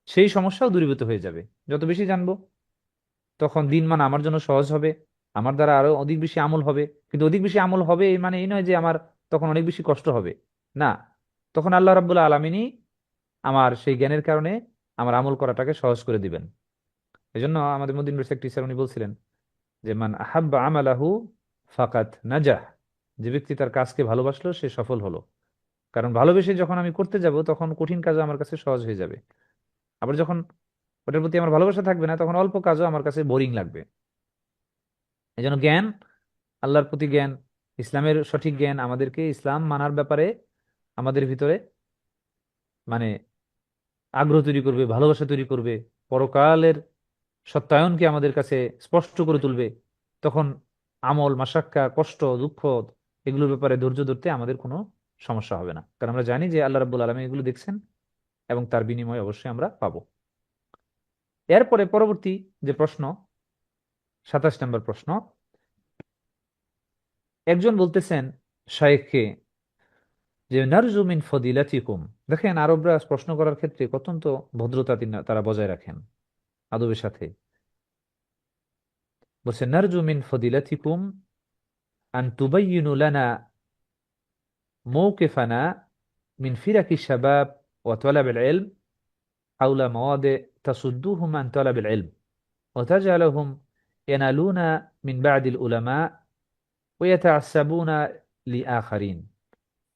সেই সমস্যাও দূরীভূত হয়ে যাবে। যত বেশি জানবো তখন দিন মান আমার জন্য সহজ হবে, আমার দ্বারা আরো অধিক বেশি আমল হবে। কিন্তু অধিক বেশি আমল হবে এই মানে এই নয় যে আমার তখন অনেক বেশি কষ্ট হবে, না। তখন আল্লাহ রাব্বুল আলামিনই আমার সেই জ্ঞানের কারণে আমার আমল করাটাকে সহজ করে দিবেন। এই জন্য আমাদের মদিন ইউনিভার্সিটির এক টিচার উনি বলছিলেন যে মান আহাব্বা আমালাহু ফাকাত নাজাহ, যে ব্যক্তি তার কাজকে ভালোবাসলো সে সফল হলো। কারণ ভালোবেসে যখন আমি করতে যাব তখন কঠিন কাজও আমার কাছে সহজ হয়ে যাবে। আবার যখন ওটার প্রতি আমার ভালোবাসা থাকবে না তখন অল্প কাজও আমার কাছে বোরিং লাগবে। এই জন্য জ্ঞান, আল্লাহর প্রতি জ্ঞান, ইসলামের সঠিক জ্ঞান আমাদেরকে ইসলাম মানার ব্যাপারে আমাদের ভিতরে মানে আগ্রহ তৈরি করবে, ভালোবাসা তৈরি করবে, পরকালের সত্যায়নকে আমাদের কাছে স্পষ্ট করে তুলবে। তখন আমল, মাশাক্কা, কষ্ট, দুঃখ এগুলোর ব্যাপারে ধৈর্য ধরতে আমাদের কোনো সমস্যা হবে না, কারণ আমরা জানি যে আল্লাহ রাব্বুল আলামিন এগুলো দেখছেন এবং তার বিনিময় অবশ্যই আমরা পাবো। এরপরে পরবর্তী যে প্রশ্ন, 27 নম্বর প্রশ্ন, একজন বলতেছেন শাইখকে যে নারজু মিন ফদিলাতিকুম। দেখেন আরবরা প্রশ্ন করার ক্ষেত্রে অত্যন্ত ভদ্রতা তারা বজায় রাখেন আদবের সাথে। বলছে নারজু মিন ফদিলাতিকুম আন তুবাইয়িনু লানা موقفنا من فرق الشباب وطلب العلم حول مواضع تصدوهم عن طلب العلم وتجعلهم ينالون من بعد العلماء ويتعصبون لآخرين،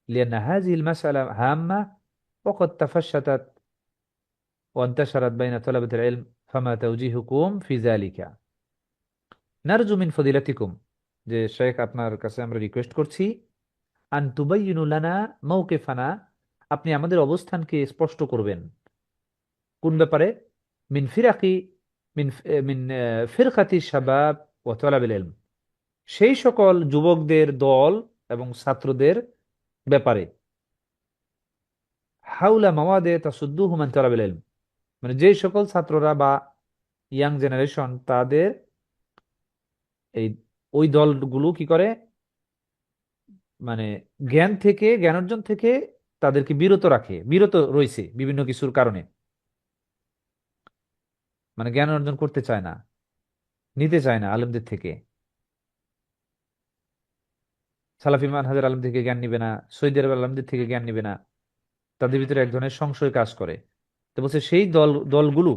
لأن هذه المسألة هامة وقد تفشتت وانتشرت بين طلبة العلم، فما توجيهكم في ذلك؟ نرجو من فضيلتكم যে শেখ আপনার কাছে আমরা রিকোয়েস্ট করছি আন তুবাইয়িনু লানা মাওকিফানা, আপনি আমাদের অবস্থানকে স্পষ্ট করবেন। কোন ব্যাপারে? মিন ফিরাকি মিন মিন ফিরকাতি শাবাব ওয়া তালাবিল ইলম, সেই সকল যুবকদের দল এবং ছাত্রদের ব্যাপারে। হাউলা মাওয়াদে তাসুদ্দুহুম আন তালাবিল ইলম, মানে যে সকল ছাত্ররা বা ইয়াং জেনারেশন তাদের এই ওই দলগুলো কি করে, মানে জ্ঞান থেকে, জ্ঞান অর্জন থেকে তাদেরকে বিরত রাখে, বিরত রয়েছে বিভিন্ন কিছুর কারণে। মানে জ্ঞান অর্জন করতে চায় না, নিতে চায় না আলেমদের থেকে, সালাফি মানহাজের আলেম থেকে জ্ঞান নিবে না, সৌদি আরবের আলেমদের থেকে জ্ঞান নিবে না, তাদের ভিতরে এক ধরনের সংশয় কাজ করে। তো বলছে সেই দলগুলো,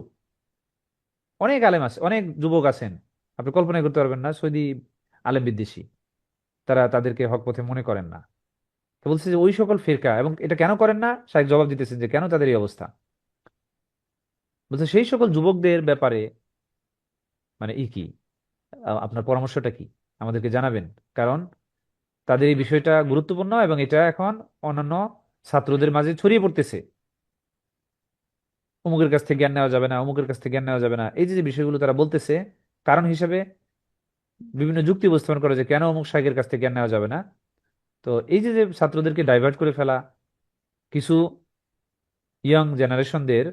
অনেক আলেম আছে, অনেক যুবক আছেন, আপনি কল্পনা করতে পারবেন না, সৌদি আলেম বিদ্বেষী, তারা তাদেরকে হক পথে মনে করেন না। তো বলছে যে ওই সকল ফিরকা, এবং এটা কেন করেন না, শাইখ জবাব দিতেছেন যে কেন তাদের এই অবস্থা। বলছে সেই সকল যুবকদের ব্যাপারে মানে কি আপনার পরামর্শটা কি, আমাদেরকে জানাবেন। কারণ তাদের এই বিষয়টা গুরুত্বপূর্ণ এবং এটা এখন অন্যান্য ছাত্রদের মাঝে ছড়িয়ে পড়তেছে। অমুকের কাছ থেকে জ্ঞান নেওয়া যাবে না, অমুকের কাছ থেকে জ্ঞান নেওয়া যাবে না, এই যে যে বিষয়গুলো তারা বলতেছে, কারণ হিসেবে বিভিন্ন যুক্তি উপস্থাপন করে যে কেন অমুক শাইখের কাছ থেকে জ্ঞান নেওয়া যাবে না। তো এই যে যে ছাত্রদেরকে ডাইভার্ট করে ফেলা কিছু ইয়াং জেনারেশনদের,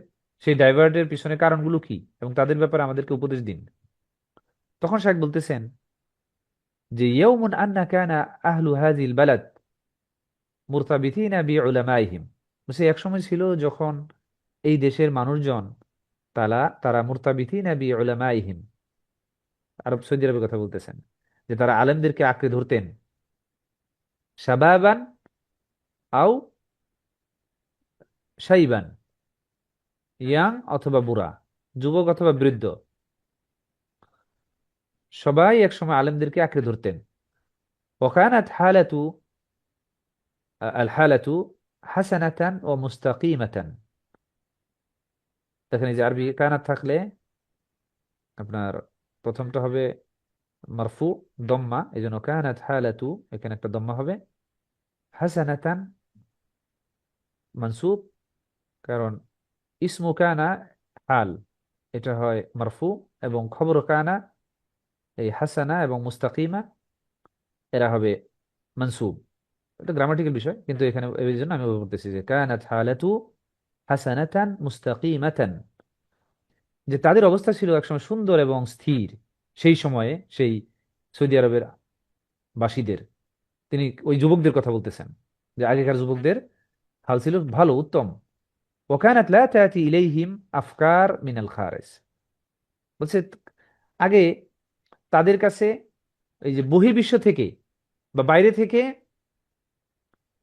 সেই ডাইভার্টের পিছনে কারণগুলো কি এবং তাদের ব্যাপারে আমাদেরকে উপদেশ দিন। তখন শাইখ বলতেছেন যে ইয়াউমুন আন্না কানা আহলু হাযিল বালাদ মুরতাবিতিনা বিউলামাইহিম, বলছে এক সময় ছিল যখন এই দেশের মানুষজন তারা মুরতাবিতিনা বিউলামাইহিম, আরব সৌদি আরবের কথা বলতেছেন, যে তারা আলেমদেরকে আঁকড়ে ধরতেন, শাবাবান আও শাইবান, ইয়াং অথবা বুড়া, যুবক অথবা বৃদ্ধ, সবাই একসময় আলেমদেরকে আঁকড়ে ধরতেন। ওয়াকানাত হালাতু আল হালাতু হাসানাতান ও মুস্তাকিমাতান। দেখেন এই যে আরবি কানাত থাকলে আপনার প্রথমটা হবে মারফু, দম্মা, এই জন্য কানাত হালাতু, এখানে একটা দম্মা হবে। হাসানাতান মানসুব, কারণ ইসমু কানা হাল, এটা হয় মারফু, এবং খবর কানা এই হাসানা এবং মুস্তাকিমা এরা হবে মানসুব। এটা গ্রামাটিক্যাল বিষয়, কিন্তু এখানে এই জন্য আমি বলতেছি যে কানাত হালাতু হাসানাতান মুস্তাকিমাতান, যে তাদের অবস্থা ছিল একসময় সুন্দর এবং স্থির। সেই সময়ে সেই সৌদি আরবের বাসীদের, তিনি ওই যুবকদের কথা বলতেছেন, যে আগেকার যুবকদের হাল ছিল ভালো, উত্তম। ওয়াকানাত লা তাতি ইলাইহিম আফকার মিনাল খারিজ, বলছে আগে তাদের কাছে এই যে বহির্বিশ্ব থেকে বা বাইরে থেকে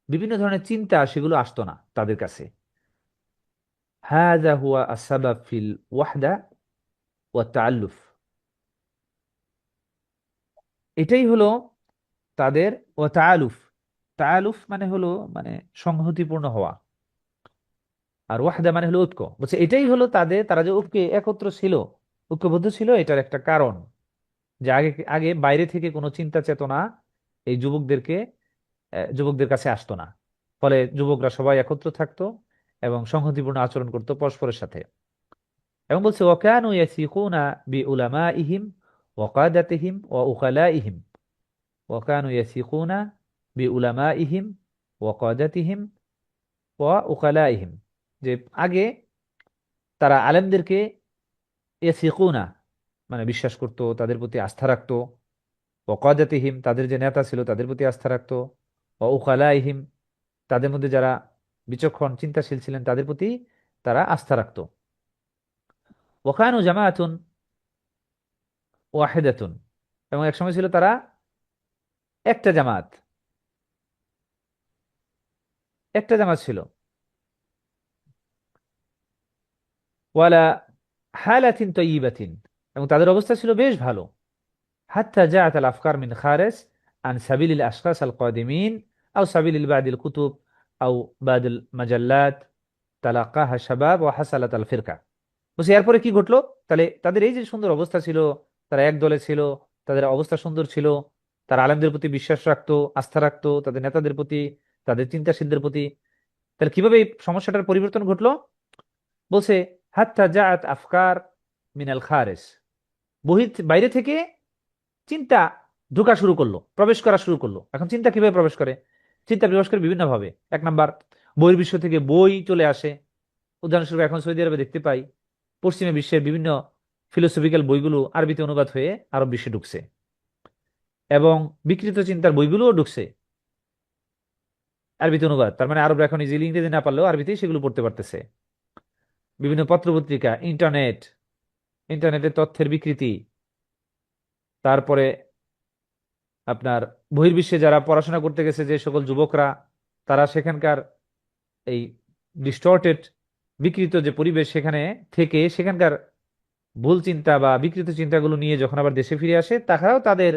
বিভিন্ন ধরনের চিন্তা সেগুলো আসতো না তাদের কাছে। হাযা হুয়া আসবাব ফিল ওয়াহদা ওয়া তাআল্লুফ, এটাই হলো তাদের ও তাআলুফ। তাআলুফ মানে হলো মানে সংহতিপূর্ণ হওয়া, আর ওয়াহদা মানে হলো ঐক্য। বলছে এটাই হলো তাদের, তারা যে ঐক্যে একত্র ছিল, ঐক্যবদ্ধ ছিল, এটার একটা কারণ যে আগে আগে বাইরে থেকে কোনো চিন্তা চেতনা এই যুবকদের কাছে আসতো না। ফলে যুবকরা সবাই একত্র থাকতো এবং সংহতিপূর্ণ আচরণ করতো পরস্পরের সাথে। এবং বলছে ওয়াকানু ইয়াসিকুনা বিউলামাইহিম ওয়া কাদাতিহিম ওয়া উখালাইহিম, ওয়াকানু ইয়াসিকুনা বিউলামাইহিম ওয়া কাদাতিহিম ওয়া উখালাইহিম, যে আগে তারা আলেমদেরকে ইয়াসিকুনা মানে বিশ্বাস করত, তাদের প্রতি আস্থা রাখতো। ওয়া কাদাতিহিম তাদের যে নেতা ছিল তাদের প্রতি আস্থা রাখতো। ওয়া উখালাইহিম তাদের মধ্যে যারা বিচক্ষণ চিন্তাশীল ছিলেন তাদের প্রতি তারা আস্থা রাখতো। ওয়াকানু জামাআতুন ওয়াহিদাতুন, এবং একসময় ছিল তারা একটা জামাত, একটা জামাত ছিল। ওয়ালা হালাতিন তয়্যিবাতিন, এবং তাদের অবস্থা ছিল বেশ ভালো। হাত্তা জাআত আল আফকার মিন খারিজ আন সাবিলিল আশখাস আল কাদিমিন আও সাবিলিল বাদিল কুতুব আও বাদিল মাজাল্লাত তালাকাহা শাবাব ওয়া হাসালাত আল ফিরকা। বলছি এরপরে কি ঘটলো? তাহলে তাদের এই যে সুন্দর অবস্থা ছিল, তারা এক দলে ছিল, তাদের অবস্থা সুন্দর ছিল, তারা আলেমদের প্রতি বিশ্বাস রাখতো, আস্থা রাখতো, তাদের নেতাদের প্রতি, তাদের চিন্তাশীলদের প্রতি। তাহলে কিভাবে এই সমস্যাটার পরিবর্তন ঘটলো? বলছে হাত্তা জাআত আফকার মিনাল খারিজ, বাইরে থেকে চিন্তা ঢোকা শুরু করলো, প্রবেশ করা শুরু করলো। এখন চিন্তা কিভাবে প্রবেশ করে? চিন্তা প্রবেশ করে বিভিন্ন ভাবে। এক নাম্বার, বহির্বিশ্ব থেকে বই চলে আসে। উদাহরণস্বরূপ এখন সৌদি আরবে দেখতে পাই পশ্চিমা বিশ্বের বিভিন্ন ফিলোসফিক্যাল বইগুলো আরবিতে অনুবাদ হয়ে আরব বিশ্বে ঢুকছে, এবং বিকৃত চিন্তার বইগুলোও ঢুকছে আরবিতে অনুবাদ। তার মানে আরবরা এখন ইজিলি ইংরেজি না পারলেও আরবিতেই সেগুলো পড়তে পারতেছে। বিভিন্ন পত্রপত্রিকা, ইন্টারনেটের তথ্যের বিকৃতি, তারপরে আপনার বহির্বিশ্বে যারা পড়াশোনা করতে গেছে যে সকল যুবকরা, তারা সেখানকার এই ডিস্টর্টেড বিকৃত যে পরিবেশ সেখানে থেকে সেখানকার ভুল চিন্তা বা বিকৃত চিন্তাগুলো নিয়ে যখন আবার দেশে ফিরে আসে, তারাও তাদের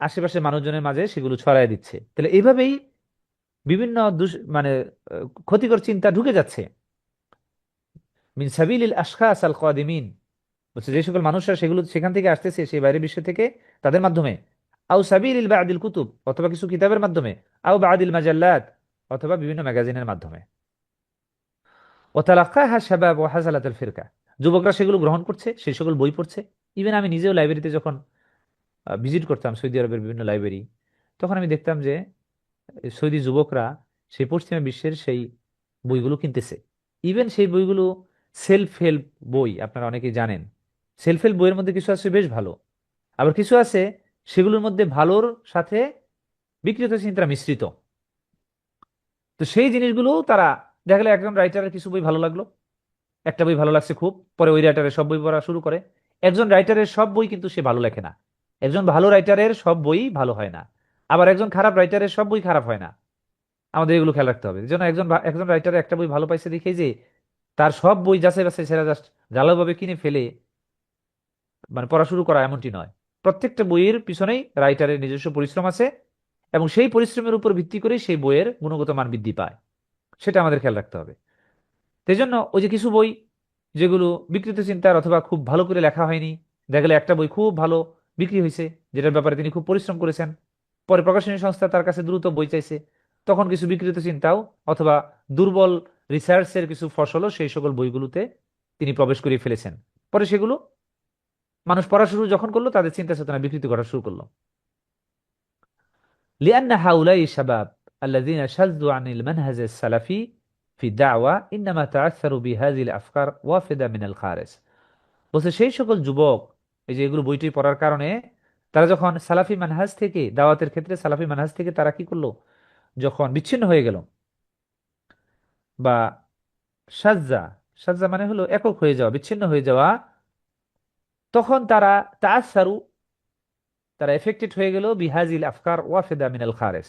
আশেপাশের মানুষজনের মাঝে সেগুলো ছড়ায় দিচ্ছে। তাহলে এইভাবেই বিভিন্ন মানে ক্ষতিকর চিন্তা ঢুকে যাচ্ছে মিন সাবিলিল আশখাস আল কাদিমিন, বলছে যে সকল মানুষরা সেগুলো সেখান থেকে আসতেছে সেই বাইরের বিশ্ব থেকে, তাদের মাধ্যমে। আও সাবিলিল বাদিল কুতুব, অথবা কিছু কিতাবের মাধ্যমে। আও বাদিল মাজাল্লাত, অথবা বিভিন্ন ম্যাগাজিনের মাধ্যমে। ও তালাক্কাহা শাবাব ওয়া হাযালাতুল ফিরকা, যুবকরা সেগুলো গ্রহণ করছে, সেই সকল বই পড়ছে। ইভেন আমি নিজেও লাইব্রেরিতে যখন ভিজিট করতাম সৌদি আরবের বিভিন্ন লাইব্রেরি, তখন আমি দেখতাম যে সৌদি যুবকরা সেই পশ্চিমা বিশ্বের সেই বইগুলো কিনতেছে। ইভেন সেই বইগুলো সেলফ হেল্প বই, আপনারা অনেকেই জানেন। সেলফ হেল্প বইয়ের মধ্যে কিছু আছে বেশ ভালো, আবার কিছু আছে সেগুলোর মধ্যে ভালোর সাথে বিকৃত চিন্তা মিশ্রিত। তো সেই জিনিসগুলো তারা দেখা গেলো একজন রাইটারের কিছু বই ভালো লাগলো, একটা বই ভালো লাগছে খুব, পরে ওই রাইটারের সব বই পড়া শুরু করে। একজন রাইটারের সব বই কিন্তু সে ভালো লেখে না, একজন ভালো রাইটারের সব বই ভালো হয় না, আবার একজন খারাপ রাইটারের সব বই খারাপ হয় না। আমাদের এগুলো খেয়াল রাখতে হবে। এই জন্য একজন একজন রাইটার একটা বই ভালো পাইছে দেখে যে তার সব বই যাচাই বাছাই সেরা জাস্ট গালাভাবে কিনে ফেলে মানে পড়া শুরু করা এমনটি নয়। প্রত্যেকটা বইয়ের পিছনেই রাইটারের নিজস্ব পরিশ্রম আছে, এবং সেই পরিশ্রমের উপর ভিত্তি করে সেই বইয়ের গুণগত মান বৃদ্ধি পায়, সেটা আমাদের খেয়াল রাখতে হবে। সেই জন্য ওই যে কিছু বই যেগুলো বিকৃত চিন্তার অথবা খুব ভালো করে লেখা হয়নি, দেখা গেলে একটা বই খুব ভালো বিক্রি হয়েছে, যেটার ব্যাপারে তিনি খুব পরিশ্রম করেছেন, পরে প্রকাশনী সংস্থা তার কাছে দ্রুত বই চাইছে, তখন কিছু বিকৃত চিন্তাও অথবা দুর্বল রিসার্চের কিছু ফসলও সেই সকল বইগুলোতে তিনি প্রবেশ করিয়ে ফেলেছেন। পরে সেগুলো মানুষ পড়া শুরু যখন করলো, তাদের চিন্তা চেতনা বিকৃতি করা শুরু করলো। لأن هؤلاء الشباب الذين شذوا عن المنهج السلفي في الدعوة إنما تأثروا بهذه الأفكار وافدة من الخارج। বলছে সেই সকল যুবক এই যে এগুলো বইটি পড়ার কারণে তারা যখন সালাফি মানহাজ থেকে, দাওয়াতের ক্ষেত্রে সালাফি মানহাজ থেকে তারা কি করলো, যখন বিচ্ছিন্ন হয়ে গেল, বা সাজ্জা, সাজ্জা মানে হলো একক হয়ে যাওয়া, বিচ্ছিন্ন হয়ে যাওয়া, তখন তারা তাআসারু, তারা এফেক্টেড হয়ে গেল বিহাজিল আফকার ওয়াফেদা মিনাল খারেজ,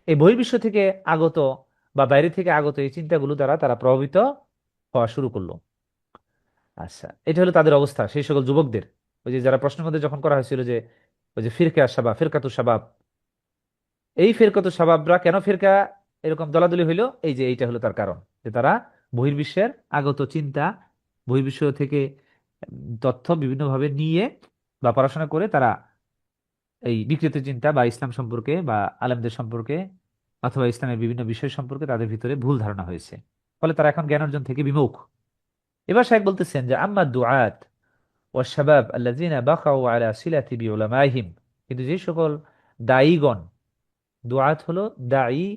এই বহির্বিশ্ব থেকে আগত বা বাইরে থেকে আগত এই চিন্তাগুলো দ্বারা তারা প্রভাবিত হওয়া শুরু করলো। আচ্ছা, এটা হলো তাদের অবস্থা, সেই সকল যুবকদের। ওই যে যারা প্রশ্নের মধ্যে যখন করা হয়েছিল যে ওই যে ফিরকা শাবাব, ফিরকাতু শাবাব, এই ফিরকাতু শাবাবরা কেন ফিরকা এরকম দলাদলি হইলো, এই যে এইটা হলো তার কারণ, যে তারা বহির্বিশ্বের আগত চিন্তা, বহির্বিশ্ব থেকে তথ্য বিভিন্নভাবে নিয়ে বা পড়াশোনা করে তারা এই বিকৃত চিন্তা বা ইসলাম সম্পর্কে বা আলেমদের সম্পর্কে অথবা ইসলামের বিভিন্ন বিষয় সম্পর্কে তাদের ভিতরে ভুল ধারণা হয়েছে, ফলে তারা এখন জ্ঞান অর্জন থেকে বিমুখ। এবার শাইখ বলতেছেন যে আম্মা দুআত ও শাবাব আল্লাযিনা বাকাউ আলা সিলাতি বিউলামাইহিম, কিন্তু যে সকল দায়ীগণ, দুআত হলো দায়ী,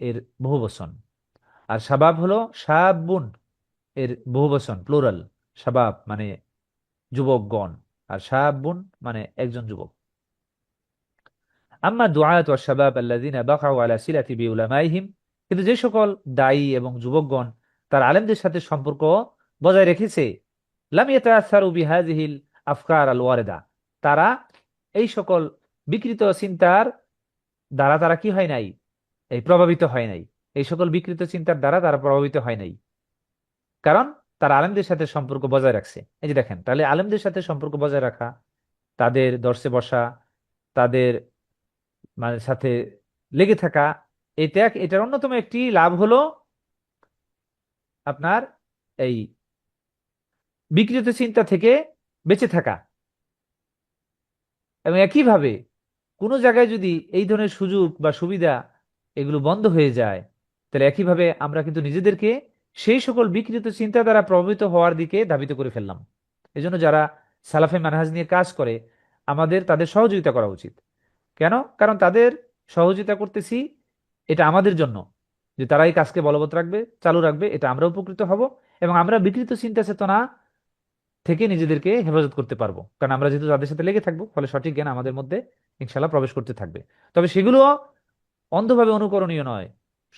এর বহুবচন, আর শাবাব হলো শাবুন, এর বহুবচন প্লুরাল, শাবাব মানে যুবকগণ, আর শাবুন মানে একজন যুবক। আম্মা দুআত ওয়া শাবাব আল্লাযিনা বাকাউ আলা সিলাতি বিউলামাইহিম, কিন্তু যে সকল দায়ী এবং যুবকগণ তার আলেমদের সাথে সম্পর্ক বজায় রেখেছে, লাম ইয়াতাআসারু বিহাযিহিল আফকার আল ওয়ারিদা, তারা এই সকল বিকৃত চিন্তার দ্বারা তারা কি হয় নাই, এই প্রভাবিত হয় নাই, এই সকল বিকৃত চিন্তার দ্বারা তারা প্রভাবিত হয় নাই, কারণ তারা আলেমদের সাথে সম্পর্ক বজায় রাখছে। এই যে দেখেন, তাহলে আলেমদের সাথে সম্পর্ক বজায় রাখা, তাদের দর্শে বসা, তাদের মানে সাথে লেগে থাকা, এটার অন্যতম একটি লাভ হলো আপনার এই বিকৃত চিন্তা থেকে বেঁচে থাকা। এবং একইভাবে কোনো জায়গায় যদি এই ধরনের সুযোগ বা সুবিধা এগুলো বন্ধ হয়ে যায়, তাহলে একইভাবে আমরা কিন্তু নিজেদেরকে সেই সকল বিকৃত চিন্তা দ্বারা প্রভাবিত হওয়ার দিকে ধাবিত করে ফেললাম। এজন্য যারা সালাফে মানহাজ নিয়ে কাজ করে, আমাদের তাদের সহযোগিতা করা উচিত। কেন? কারণ তাদের সহযোগিতা করতেছি, এটা আমাদের জন্য, যে তারা এই কাজকে বলবৎ রাখবে, চালু রাখবে, এটা আমরা উপকৃত হব, এবং আমরা বিকৃত চিন্তা চেতনা থেকে নিজেদেরকে হেফাজত করতে পারবো, কারণ আমরা যেহেতু তাদের সাথে লেগে থাকবো, ফলে সঠিক জ্ঞান আমাদের মধ্যে ইনশাল্লাহ প্রবেশ করতে থাকবে। তবে সেগুলো অন্ধভাবে অনুকরণীয় নয়,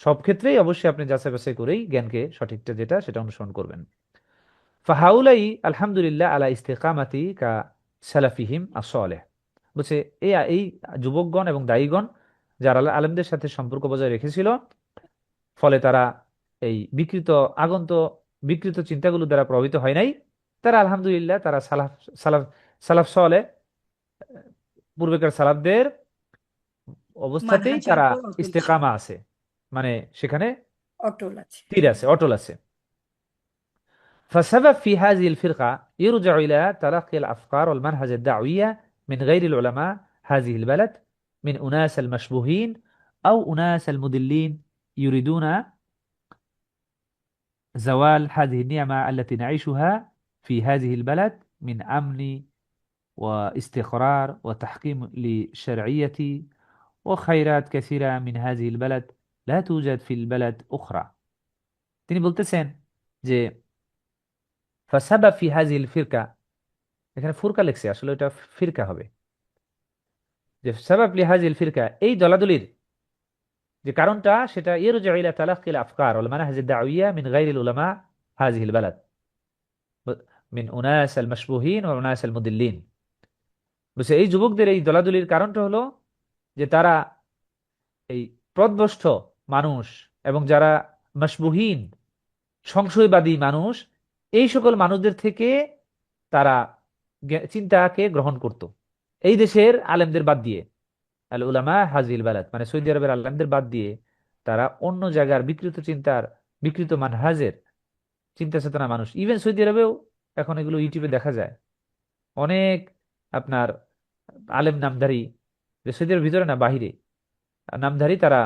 সব ক্ষেত্রেই অবশ্যই আপনি যাচাই বাছাই করেই জ্ঞানকে, সঠিকটা যেটা সেটা অনুসরণ করবেন। ফাহাউলাই আলহামদুলিল্লাহ আলা ইস্তেকামাতি কা সালাফিহিম আসলেহ, বলছে এই এই যুবকগণ এবং দায়ীগণ যারা আলেমদের সাথে সম্পর্ক বজায় রেখেছিল, ফলে তারা এই আগন্ত বিকৃত চিন্তাগুলো দ্বারা প্রভাবিত হয় নাই, তারা আলহামদুলিল্লাহ তারা সালাফ সালাফ সালাফ সালেহ, পূর্বেকার সালাফদের অবস্থাতেই মানহাজের তারা উপর অটল ছিল, ইস্তেকামা আছে, মানে সেখানে অটল আছে। স্থির আছে, অটল আছে। فالسبب في هذه الفرقة يرجع إلى تلقي الأفكار والمنهج الدعوية من غير العلماء هذه البلد، من أناس المشبوهين أو أناس المدلين يريدون زوال هذه النعمة التي نعيشها في هذه البلد من أمن واستقرار وتحكيم للشرعية وخيرات كثيرة من هذه البلد لا توجد في البلد أخرى। তিনি বলতেছেন যে فالسبب في هذه الفرقة، এখানে ফুরকা লিখছে, আসলে এটা ফিরকা হবে, যে সাবাব লিহাজিল ফিরকা, এই দলাদলির যে কারণটা সেটা ইরজা ইলা তালাক্কিল আফকার ওয়াল মানাহিজ দাওয়িয়া মিন গায়রিল উলামা হাযিহিল বালাদ মিন উনাস আল মাশবুহিন ওয়া উনাস আল মুদিল্লিন। বুঝছে, এই যুবকদের এই দলাদলির কারণটা হলো যে তারা এই প্রদভষ্ট মানুষ এবং যারা মাশবুহিন সংশয়বাদী মানুষ, এই সকল মানুষদের থেকে তারা চিন্তাকে গ্রহণ করত এই দেশের আলেমদের বাদ দিয়ে। আল উলামা হাজিল বালাদ, মানে সৌদি আরবের আলেমদের বাদ দিয়ে তারা অন্য জায়গার বিকৃত চিন্তার, বিকৃত মানহাজের চিন্তা চেতনা মানুষ, ইভেন সৌদি আরবেও এখন এগুলো ইউটিউবে দেখা যায় অনেক আপনার আলেম নামধারী, যে সৌদি আরবের ভিতরে না বাহিরে নামধারী, তারা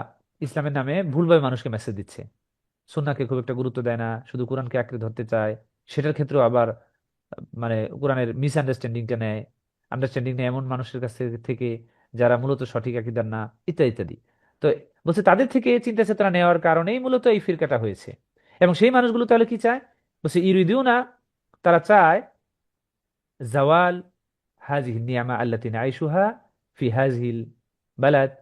ইসলামের নামে ভুলভাবে মানুষকে মেসেজ দিচ্ছে, সুন্নাহকে খুব একটা গুরুত্ব দেয় না, শুধু কোরআনকে আঁকড়ে ধরতে চায়। সেটার ক্ষেত্রেও আবার মানে কোরআনের মিস আন্ডারস্ট্যান্ডিংটা নেয়, আন্ডারস্ট্যান্ডিং নেয় এমন মানুষের কাছ থেকে যারা মূলত সঠিক আকীদার না, ইত্যাদি ইত্যাদি। তো বলছে তাদের থেকে চিন্তা চেতনা নেওয়ার কারণেই মূলত এই ফিরকাটা হয়েছে। এবং সেই মানুষগুলো তাহলে কি চায়? বলছে ইরিদিও না, তারা চায় জাওয়াল হাজিহি নিয়ামা আল্লাতি নাইশুহা ফি হাজিহিল বালাদ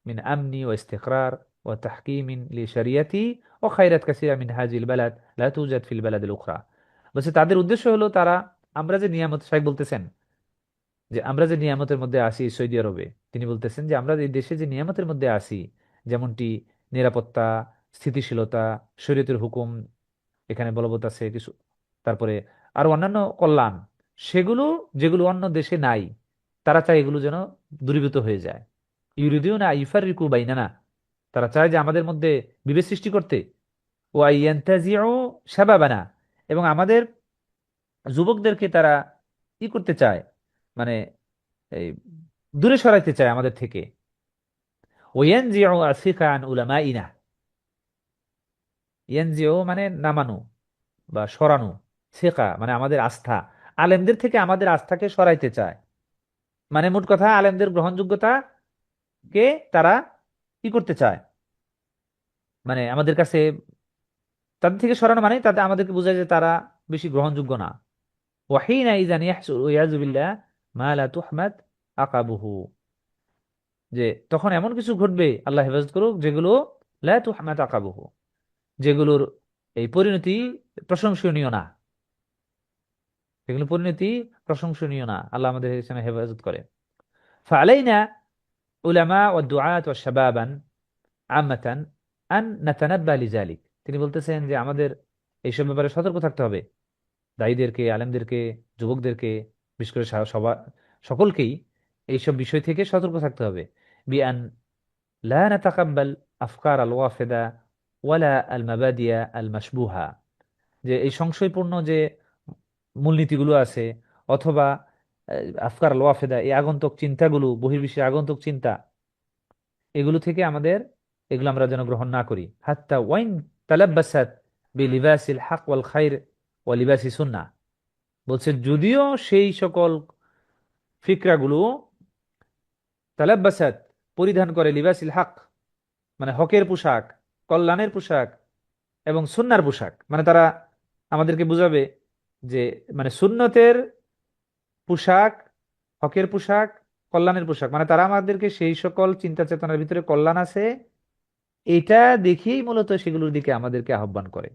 মিন আমনি ওয়া ইস্তিকরার ওয়া তাহকিমিন লিশরিয়াতি ও খায়রাত কাসীরা মিন হাজিহিল বালাদ লা তুজাদ ফিল বালাদিল উখরা। বলছে তাদের উদ্দেশ্য হলো তারা, আমরা যে নিয়ামত, শাইখ বলতেছেন যে আমরা যে নিয়ামতের মধ্যে আছি সৌদি আরবে, তিনি বলতেছেন যে আমরা এই দেশে যে নিয়ামতের মধ্যে আছি, যেমনটি নিরাপত্তা, স্থিতিশীলতা, শরীয়তের হুকুম এখানে বলবৎ আছে কিছু, তারপরে আরো অন্যান্য কল্যাণ, সেগুলো যেগুলো অন্য দেশে নাই, তারা চায় এগুলো যেন দূরীভূত হয়ে যায়। ইউরিদিউনা ইউফাররিকু বাইনানা, তারা চায় যে আমাদের মধ্যে বিভেদ সৃষ্টি করতে। ওয়া ইয়ান্তাজিউ শাবাবানা, এবং আমাদের যুবকদেরকে তারা ই করতে চায়, মানে এই দূরে সরাইতে চায় আমাদের থেকে। ওয়ানজিউ আসিকা আন উলামাইনা, ইয়ানজিউ মানে নামানো বা সরানো, শেখা মানে আমাদের আস্থা, আলেমদের থেকে আমাদের আস্থাকে সরাইতে চায়। মানে মোট কথা আলেমদের গ্রহণযোগ্যতাকে তারা কি করতে চায়, মানে আমাদের কাছে তাদের থেকে সরানো মানে তাদের আমাদেরকে বোঝায় যে তারা বেশি গ্রহণযোগ্য না। ওয়াহিনা ইযান ইয়াহসুল ইয়াযু বিল্লাহ মা লা তুহমাদ আকাবুহু, যে তখন এমন কিছু ঘটবে, আল্লাহ হেফাজত করুক, যেগুলো লা তুহমাদ আকাবুহু, যেগুলোর এই পরিণতি প্রশংসনীয় না, যেগুলো পরিণতি প্রশংসনীয় না, আল্লাহ আমাদের এখানে হেফাজত করে। ফালাইনা উলামা ওয়া দুআত ওয়া শাবাবান আম্মাতান আন নাতানাব্বা লিযালিক, তিনি বলতেছেন যে আমাদের এইসব ব্যাপারে সতর্ক থাকতে হবে, দায়ীদেরকে, আলেমদেরকে, যুবকদেরকে, বিশেষ করে সকলকেই এইসব বিষয় থেকে সতর্ক থাকতে হবে। বিআন লা নাতাকাব্বাল আফকার আল ওয়াফিদা ওয়ালা আল মাবাদিয়া আল মাশবুহা, যে এই সংশয়পূর্ণ যে মূলনীতিগুলো আছে, অথবা আফকার আল ওয়াফিদা, এই আগন্তুক চিন্তাগুলো, বহির্বিশ্বের আগন্তুক চিন্তা, এগুলো থেকে আমাদের, এগুলো আমরা যেন গ্রহণ না করি। হাত্তা ওয়াইন তালাব্বাসাত বিলিবাসিল হক ওয়াল খাইর ওয়া লিবাসি সুন্নাহ, বলছে যদিও সেই সকল ফিকরাগুলো তালাব্বাসাত পরিধান করে লিবাসিল হক, মানে হকের পোশাক, কল্যাণের পোশাক এবং সুন্নার পোশাক, মানে তারা আমাদেরকে বুঝাবে যে মানে সুন্নতের পোশাক, হকের পোশাক, কল্যাণের পোশাক, মানে তারা আমাদেরকে সেই সকল চিন্তা চেতনার ভিতরে কল্যাণ আছে এটা দেখেই মূলত সেগুলোর দিকে আমাদেরকে আহ্বান করে।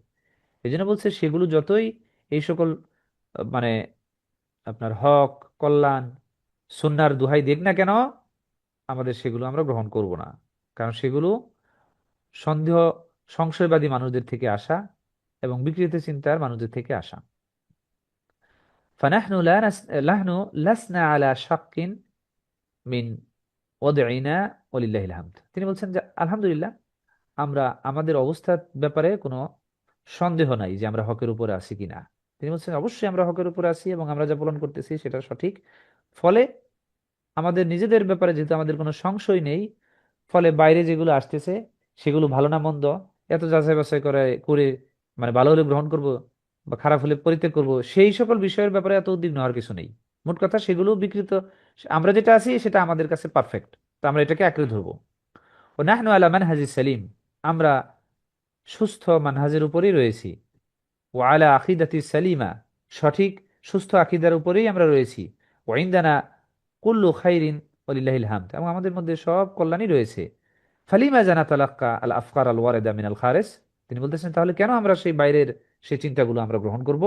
এই জন্য বলছে সেগুলো যতই এই সকল মানে আপনার হক, কল্যাণ, সুন্নার দোহাই দেখ না কেন, আমাদের সেগুলো আমরা গ্রহণ করব না, কারণ সেগুলো সন্দেহ, সংশয়বাদী মানুষদের থেকে আসা এবং বিকৃত চিন্তার মানুষদের থেকে আসা। ফানাহনু লা নাহনু লাসনা আলা শাক্কিন মিন ওয়াদইনা ওয়ালিল্লাহিল হামদ, তিনি বলছেন যে আলহামদুলিল্লাহ, আমরা আমাদের অবস্থার ব্যাপারে কোনো সন্দেহ নাই যে আমরা হকের উপরে আছি কিনা। তিনি বলছেন অবশ্যই আমরা হকের উপরে আছি এবং আমরা যা পালন করতেছি সেটা সঠিক। ফলে আমাদের নিজেদের ব্যাপারে যেহেতু আমাদের কোনো সংশয় নেই, ফলে বাইরে যেগুলো আসতেছে সেগুলো ভালো না মন্দ এত যাচাই বাছাই করে করে, মানে ভালো হলে গ্রহণ করব বা খারাপ হলে পরিত্যাগ করব, সেই সকল বিষয়ের ব্যাপারে এত উদ্বিগ্ন হওয়ার কিছু নেই। মোট কথা সেগুলো বিকৃত, আমরা যেটা আছি সেটা আমাদের কাছে পারফেক্ট, তো আমরা এটাকে আঁকড়ে ধরবো। ও নাহনু আলা মানহাজি সালিম, আমরা সুস্থ মানহাজের উপরেই রয়েছি। ও আলা আকিদাতি সালিমা, সঠিক সুস্থ আকিদার উপরেই আমরা রয়েছি। ও ইনদানা কুল্লু খাইরিন ওয়ালিল্লাহিল হামদ, এবং আমাদের মধ্যে সব কল্যাণই রয়েছে। ফালিমা জানা তালাক্কা আল আফকার আল ওয়ারেদা মিনাল খারেজ, তিনি বলতেছেন তাহলে কেন আমরা সেই বাইরের সেই চিন্তাগুলো আমরা গ্রহণ করব।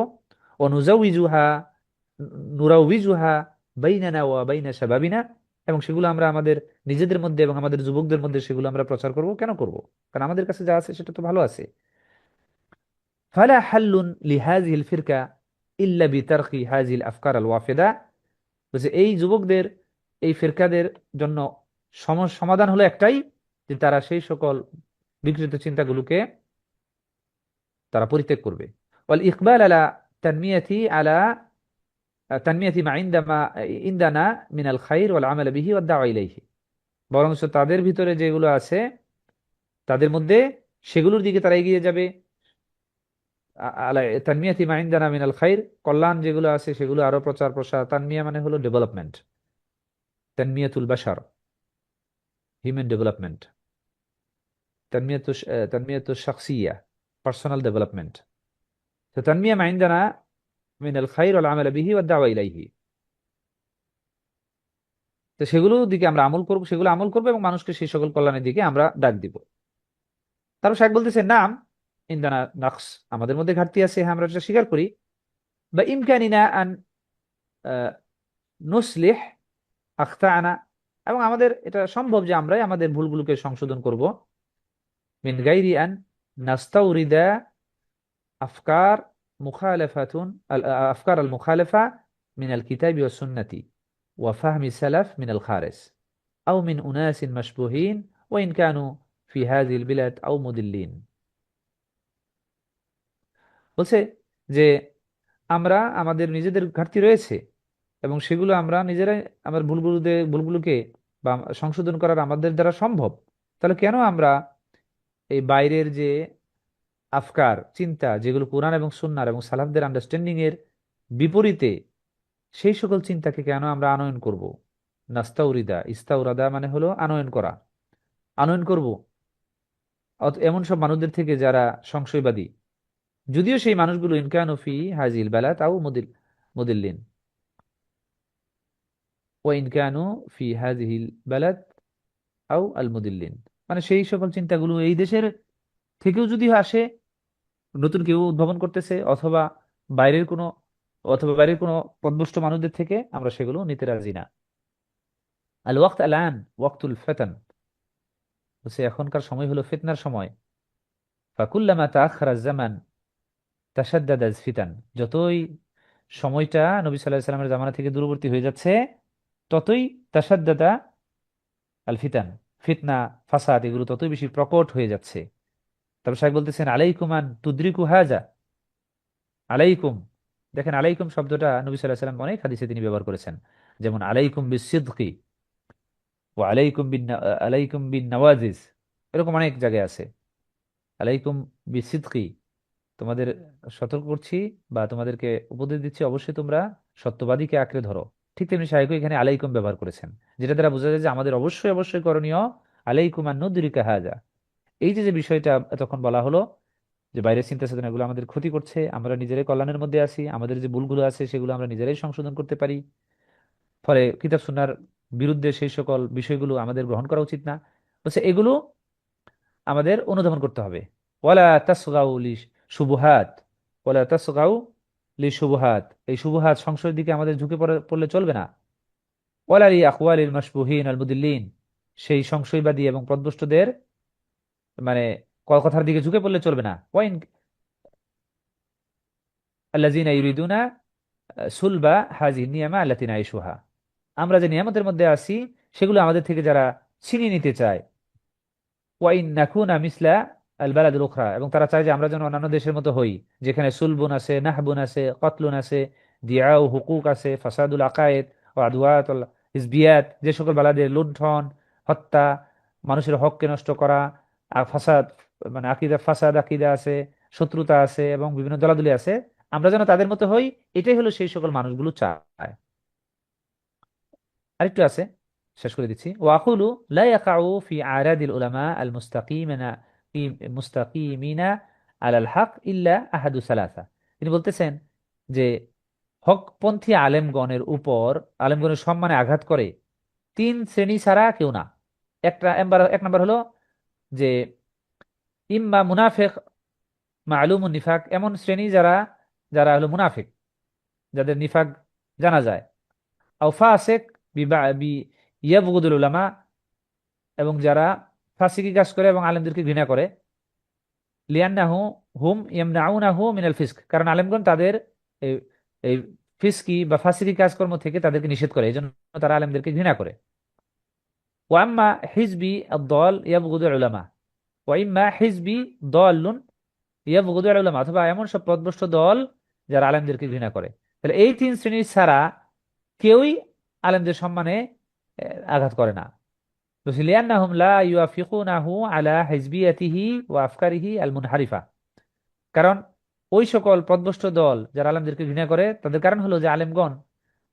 ও নুজাউইজুহা নুরাউইজুহা বাইনানা ওয়া বাইনা শাবাবিনা, এবং সেগুলো আমরা আমাদের নিজেদের মধ্যে এবং আমাদের যুবকদের মধ্যে সেগুলো আমরা প্রচার করব, কেন করব? কারণ আমাদের কাছে যা আছে সেটা তো ভালো আছে। ফালা হাল্লুন লিহাযিহিল ফিরকা ইল্লা বিতারকি হাযিহিল আফকার আল ওয়াফিদা বলছে এই যুবকদের, এই ফিরকাদের জন্য সমাধান হলো একটাই, যে তারা সেই সকল বিকৃত চিন্তাগুলোকে তারা পরিত্যাগ করবে। ওয়াল ইকবাল আলা তানমিয়াতি আলা তানমিয়াতি মা ইনদানা মিনাল খাইর ওয়াল আমাল বিহি ওয়াদ দাওয়া ইলাইহি, বরঞ্চ তাদের ভিতরে যেগুলো আছে তাদের মধ্যে সেগুলোর দিকে তারা এগিয়ে যাবে। আলা তানমিয়াতি মা ইনদানা মিনাল খাইর, কল্যাণ যেগুলো আছে সেগুলো আরো প্রচার প্রসার। তানমিয়া মানে হলো ডেভেলপমেন্ট, তানমিয়াতুল বাশার, হিউম্যান ডেভেলপমেন্ট। তানমিয়াতুল শাখসিয়া, পার্সোনাল ডেভেলপমেন্ট। তো তানমিয়া মা ইনদানা মিনাল খাইর ওয়াল আমাল বিহি ওয়াদ দাওয়া ইলাইহি, তো সেগুলোর দিকে আমরা আমল করব, সেগুলো আমল করবো এবং মানুষকে সেই সকল কল্যাণের দিকে আমরা ডাক দিব। তারপর শায়েখ বলতেছে, নাম ইনদানা নাকস, আমাদের মধ্যে ঘাটতি আছে, হ্যাঁ আমরা এটা স্বীকার করি। বা ইমকানিনা আন নুসলিহ আখতাআনা, এবং আমাদের এটা সম্ভব যে আমরাই আমাদের ভুলগুলোকে সংশোধন করব। মিন গাইরি আন নাস্তাউরিদা আফকার মুখালেফাতুন আফকার আল মুখালেফা মিন আল কিতাবি ওয়াস সুন্নতি ওয়া ফাহমি সালাফ মিন আল খারিজ আও মিন উনাসিন মাশবুহিন ওয়া ইন কানু ফি হাযিহিল বিলাদ আও মুদিল্লিন। বলছে যে আমরা, আমাদের নিজেদের ঘাটতি রয়েছে এবং সেগুলো আমরা নিজেরাই, আমার ভুলগুলোকে বা সংশোধন করার আমাদের দ্বারা সম্ভব। তাহলে কেন আমরা এই বাইরের যে আফকার চিন্তা, যেগুলো কোরআন এবং সুন্নাহর এবং সালাফদের আন্ডারস্ট্যান্ডিং এর বিপরীতে, সেই সকল চিন্তাকে কেন আমরা আনয়ন করব? নাস্তাউরিদা, ইস্তাউরাদা মানে হলো আনয়ন করা, আনয়ন করব এমন সব মানুষদের থেকে যারা সংশয়বাদী, যদিও সেই মানুষগুলো ইনকানু ফি হাজিল বালাত আও মুদিল্লিন ও ইনকানু ফি হাজিহিল বালাদ আও আল মুদিল্লিন, মানে সেই সকল চিন্তাগুলো এই দেশের থেকেও যদি আসে, নতুন কেউ উদ্ভাবন করতেছে, বাইরের কোনো বাইরের কোনো পদভ্রষ্ট মানুষদের থেকে, আমরা সেগুলো নিতে রাজি না। আল ওয়াক্ত আল আন ওয়াক্তুল ফিতান, বলছে এখনকার সময় হলো ফিতনার সময়। ফাকুল্লামা তাআখারা জামান তাশাদ্দাদা ফিতান, যতই সময়টা নবী সাল্লাল্লাহু আলাইহি সাল্লামের জামানা থেকে দূরবর্তী হয়ে যাচ্ছে, ততই তাশাদ্দাদা আল ফিতান, ফিতনা ফাসাদ এগুলো ততই বেশি প্রকট হয়ে যাচ্ছে। তারপর শাইখ বলতেছেন, আলাইকুম আন তুদরিকু হাজা। আলাইকুম, দেখেন আলাইকুম শব্দটা নবী সাল্লাল্লাহু আলাইহি সাল্লাম অনেক হাদিসে তিনি ব্যবহার করেছেন, যেমন আলাইকুম বিসিদকি ও আলাইকুম বিন নওয়াজিজ, এরকম অনেক জায়গায় আছে। আলাইকুম বিসিদকি, তোমাদের সতর্ক করছি বা তোমাদেরকে উপদেশ দিচ্ছি, অবশ্যই তোমরা সত্যবাদীকে আঁকড়ে ধরো। ঠিক তেমনি শাইখ এখানে আলাইকুম ব্যবহার করেছেন, যেটা দ্বারা বোঝা যায় যে আমাদের অবশ্যই অবশ্যই করণীয় আলাইকুম আন নুদরিকা হাজা। এই যে যে বিষয়টা তখন বলা হলো, যে বাইরের চিন্তা চেতনাগুলো আমাদের ক্ষতি করছে, আমরা নিজেরাই কল্যাণের মধ্যে আছি, আমাদের যে ভুলগুলো আছে সেগুলো আমরা নিজেরাই সংশোধন করতে পারি, ফলে কিতাব সুন্নাহর বিরুদ্ধে সেই সকল বিষয়গুলো আমাদের গ্রহণ করা উচিত না। বলছে এগুলো আমাদের অনুধাবন করতে হবে। ওয়ালা তাসগাউ লি শুবুহাত, ওয়ালা তাসগাউ লি শুবুহাত, এই শুবুহাত সংশয়ের দিকে আমাদের ঝুঁকে পড়লে চলবে না। ওয়ালা লি আকওয়ালিল মাশবুহিন আল মুদিল্লিন, সেই সংশয়বাদী এবং পথভ্রষ্টদের মানে কথার দিকে ঝুঁকে পড়লে চলবে না। ওয়াইন আল্লাযিনা ইউরিদুনা সুলবা হাযিহি নিয়ামা আল্লাতী নাইশুহা, আমরা যে নিয়ামতের মধ্যে আছি সেগুলো আমাদের থেকে যারা ছিনিয়ে নিতে চায়। ওয়াইন নাকুনা মিসলা আল বালাদুল উখরা, এবং তারা চায় যে আমরা যেন অন্যান্য দেশের মতো হই, যেখানে সুলবুন আছে, নাহবুন আছে, কতলুন আছে, দিয়াউ হুকুক আছে, ফাসাদুল আকায়েদ ও আদওয়াত হিজবিয়াত, যে সকল বালাদের লুণ্ঠন, হত্যা, মানুষের হককে নষ্ট করা, ফাসাদ মানে আকিদা, ফাসাদ আকিদা আছে, শত্রুতা আছে এবং বিভিন্ন দলাদলি আছে, আমরা যেন তাদের মতো হই, এটাই হলো সেই সকল মানুষগুলো চায়। আরেকটু আছে, শেষ করে দিচ্ছি। ওয়াকুলু লা ইয়াকাউ ফি আরাদিল উলামা আল মুস্তাকিমিনা আলাল হক ইল্লা আহাদু সালাসা, তিনি বলতেছেন যে হকপন্থী আলেমগণের উপর, আলেমগণের সম্মানে আঘাত করে তিন শ্রেণী ছাড়া কেউ না। এক নাম্বার হলো যে ইম্মা মুনাফিক মালুমুন নিফাক, এমন শ্রেণী যারা যারা হলো মুনাফিক, যাদের নিফাক জানা যায়। আও ফাসিক ইয়াবগুদুল উলামা, এবং যারা ফাসিকি কাজ করে এবং আলেমদেরকে ঘৃণা করে। লিয়ান্নাহু হুম ইয়ামনাউনাহু মিনাল ফিসক, কারণ আলেমগণ তাদের এই এই ফিসকি বা ফাসিকি কাজকর্ম থেকে তাদেরকে নিষেধ করে, এই জন্য তারা আলেমদেরকে ঘৃণা করে। ওয়াম্মা হিজবি আদ-দল ইয়াবগুদু উলামা, ওয়াইম্মা হিজবি দলুন ইয়াবগুদু উলামা, অথবা এমন সব পথভ্রষ্ট দল যারা আলেমদেরকে ঘৃণা করে। তাহলে এই তিন শ্রেণীর ছাড়া কেউই আলেমদের সম্মানে আঘাত করে না। লিআন্নাহুম লা ইউআফিকুনাহু আলা হিজবিয়াতিহি ওয়া আফকারিহি আল মুনহারিফা, কারণ ওই সকল পথভ্রষ্ট দল যারা আলেমদেরকে ঘৃণা করে তাদের কারণ হলো যে আলেমগণ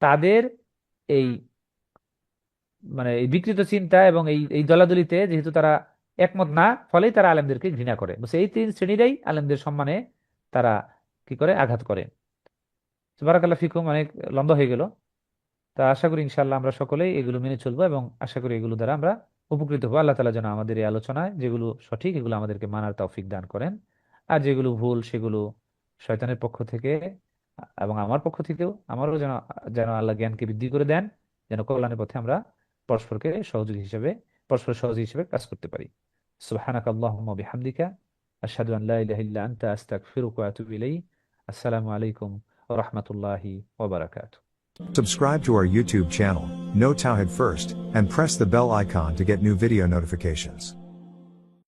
তাদের এই এই বিকৃত চিন্তা এবং এই এই দলাদলিতে যেহেতু তারা একমত না, ফলেই তারা আলেমদেরকে ঘৃণা করে। বুঝছে, এই তিন শ্রেণীরাই আলেমদের সম্মানে তারা কি করে, আঘাত করে। বারাকাল্লাহ ফিকুম, অনেক লম্বা হয়ে গেল। তা আশা করি ইনশাআল্লাহ আমরা সকলেই এগুলো মেনে চলবো এবং আশা করি এগুলো দ্বারা আমরা উপকৃত হবো। আল্লাহ তাআলা যেন আমাদের এই আলোচনায় যেগুলো সঠিক এগুলো আমাদেরকে মানার তৌফিক দান করেন, আর যেগুলো ভুল সেগুলো শয়তানের পক্ষ থেকে এবং আমার পক্ষ থেকেও আমারও যেন যেন আল্লাহ জ্ঞানকে বৃদ্ধি করে দেন, যেন কল্যাণের পথে আমরা পরস্পরকে সহযোগী হিসেবে পরস্পর সহযোগী হিসেবে কাজ করতে পারি। সুবহানাকা আল্লাহুম্মা বিহামদিকা আশহাদু আন লা ইলাহা ইল্লা আনতা আস্তাগফিরুকা ওয়া আতুবু ইলাইক। আসসালামু আলাইকুম ওয়া রাহমাতুল্লাহি ওয়া বারাকাতুহু। Subscribe to our YouTube channel, Know Tawhid First, and press the bell icon to get new video notifications.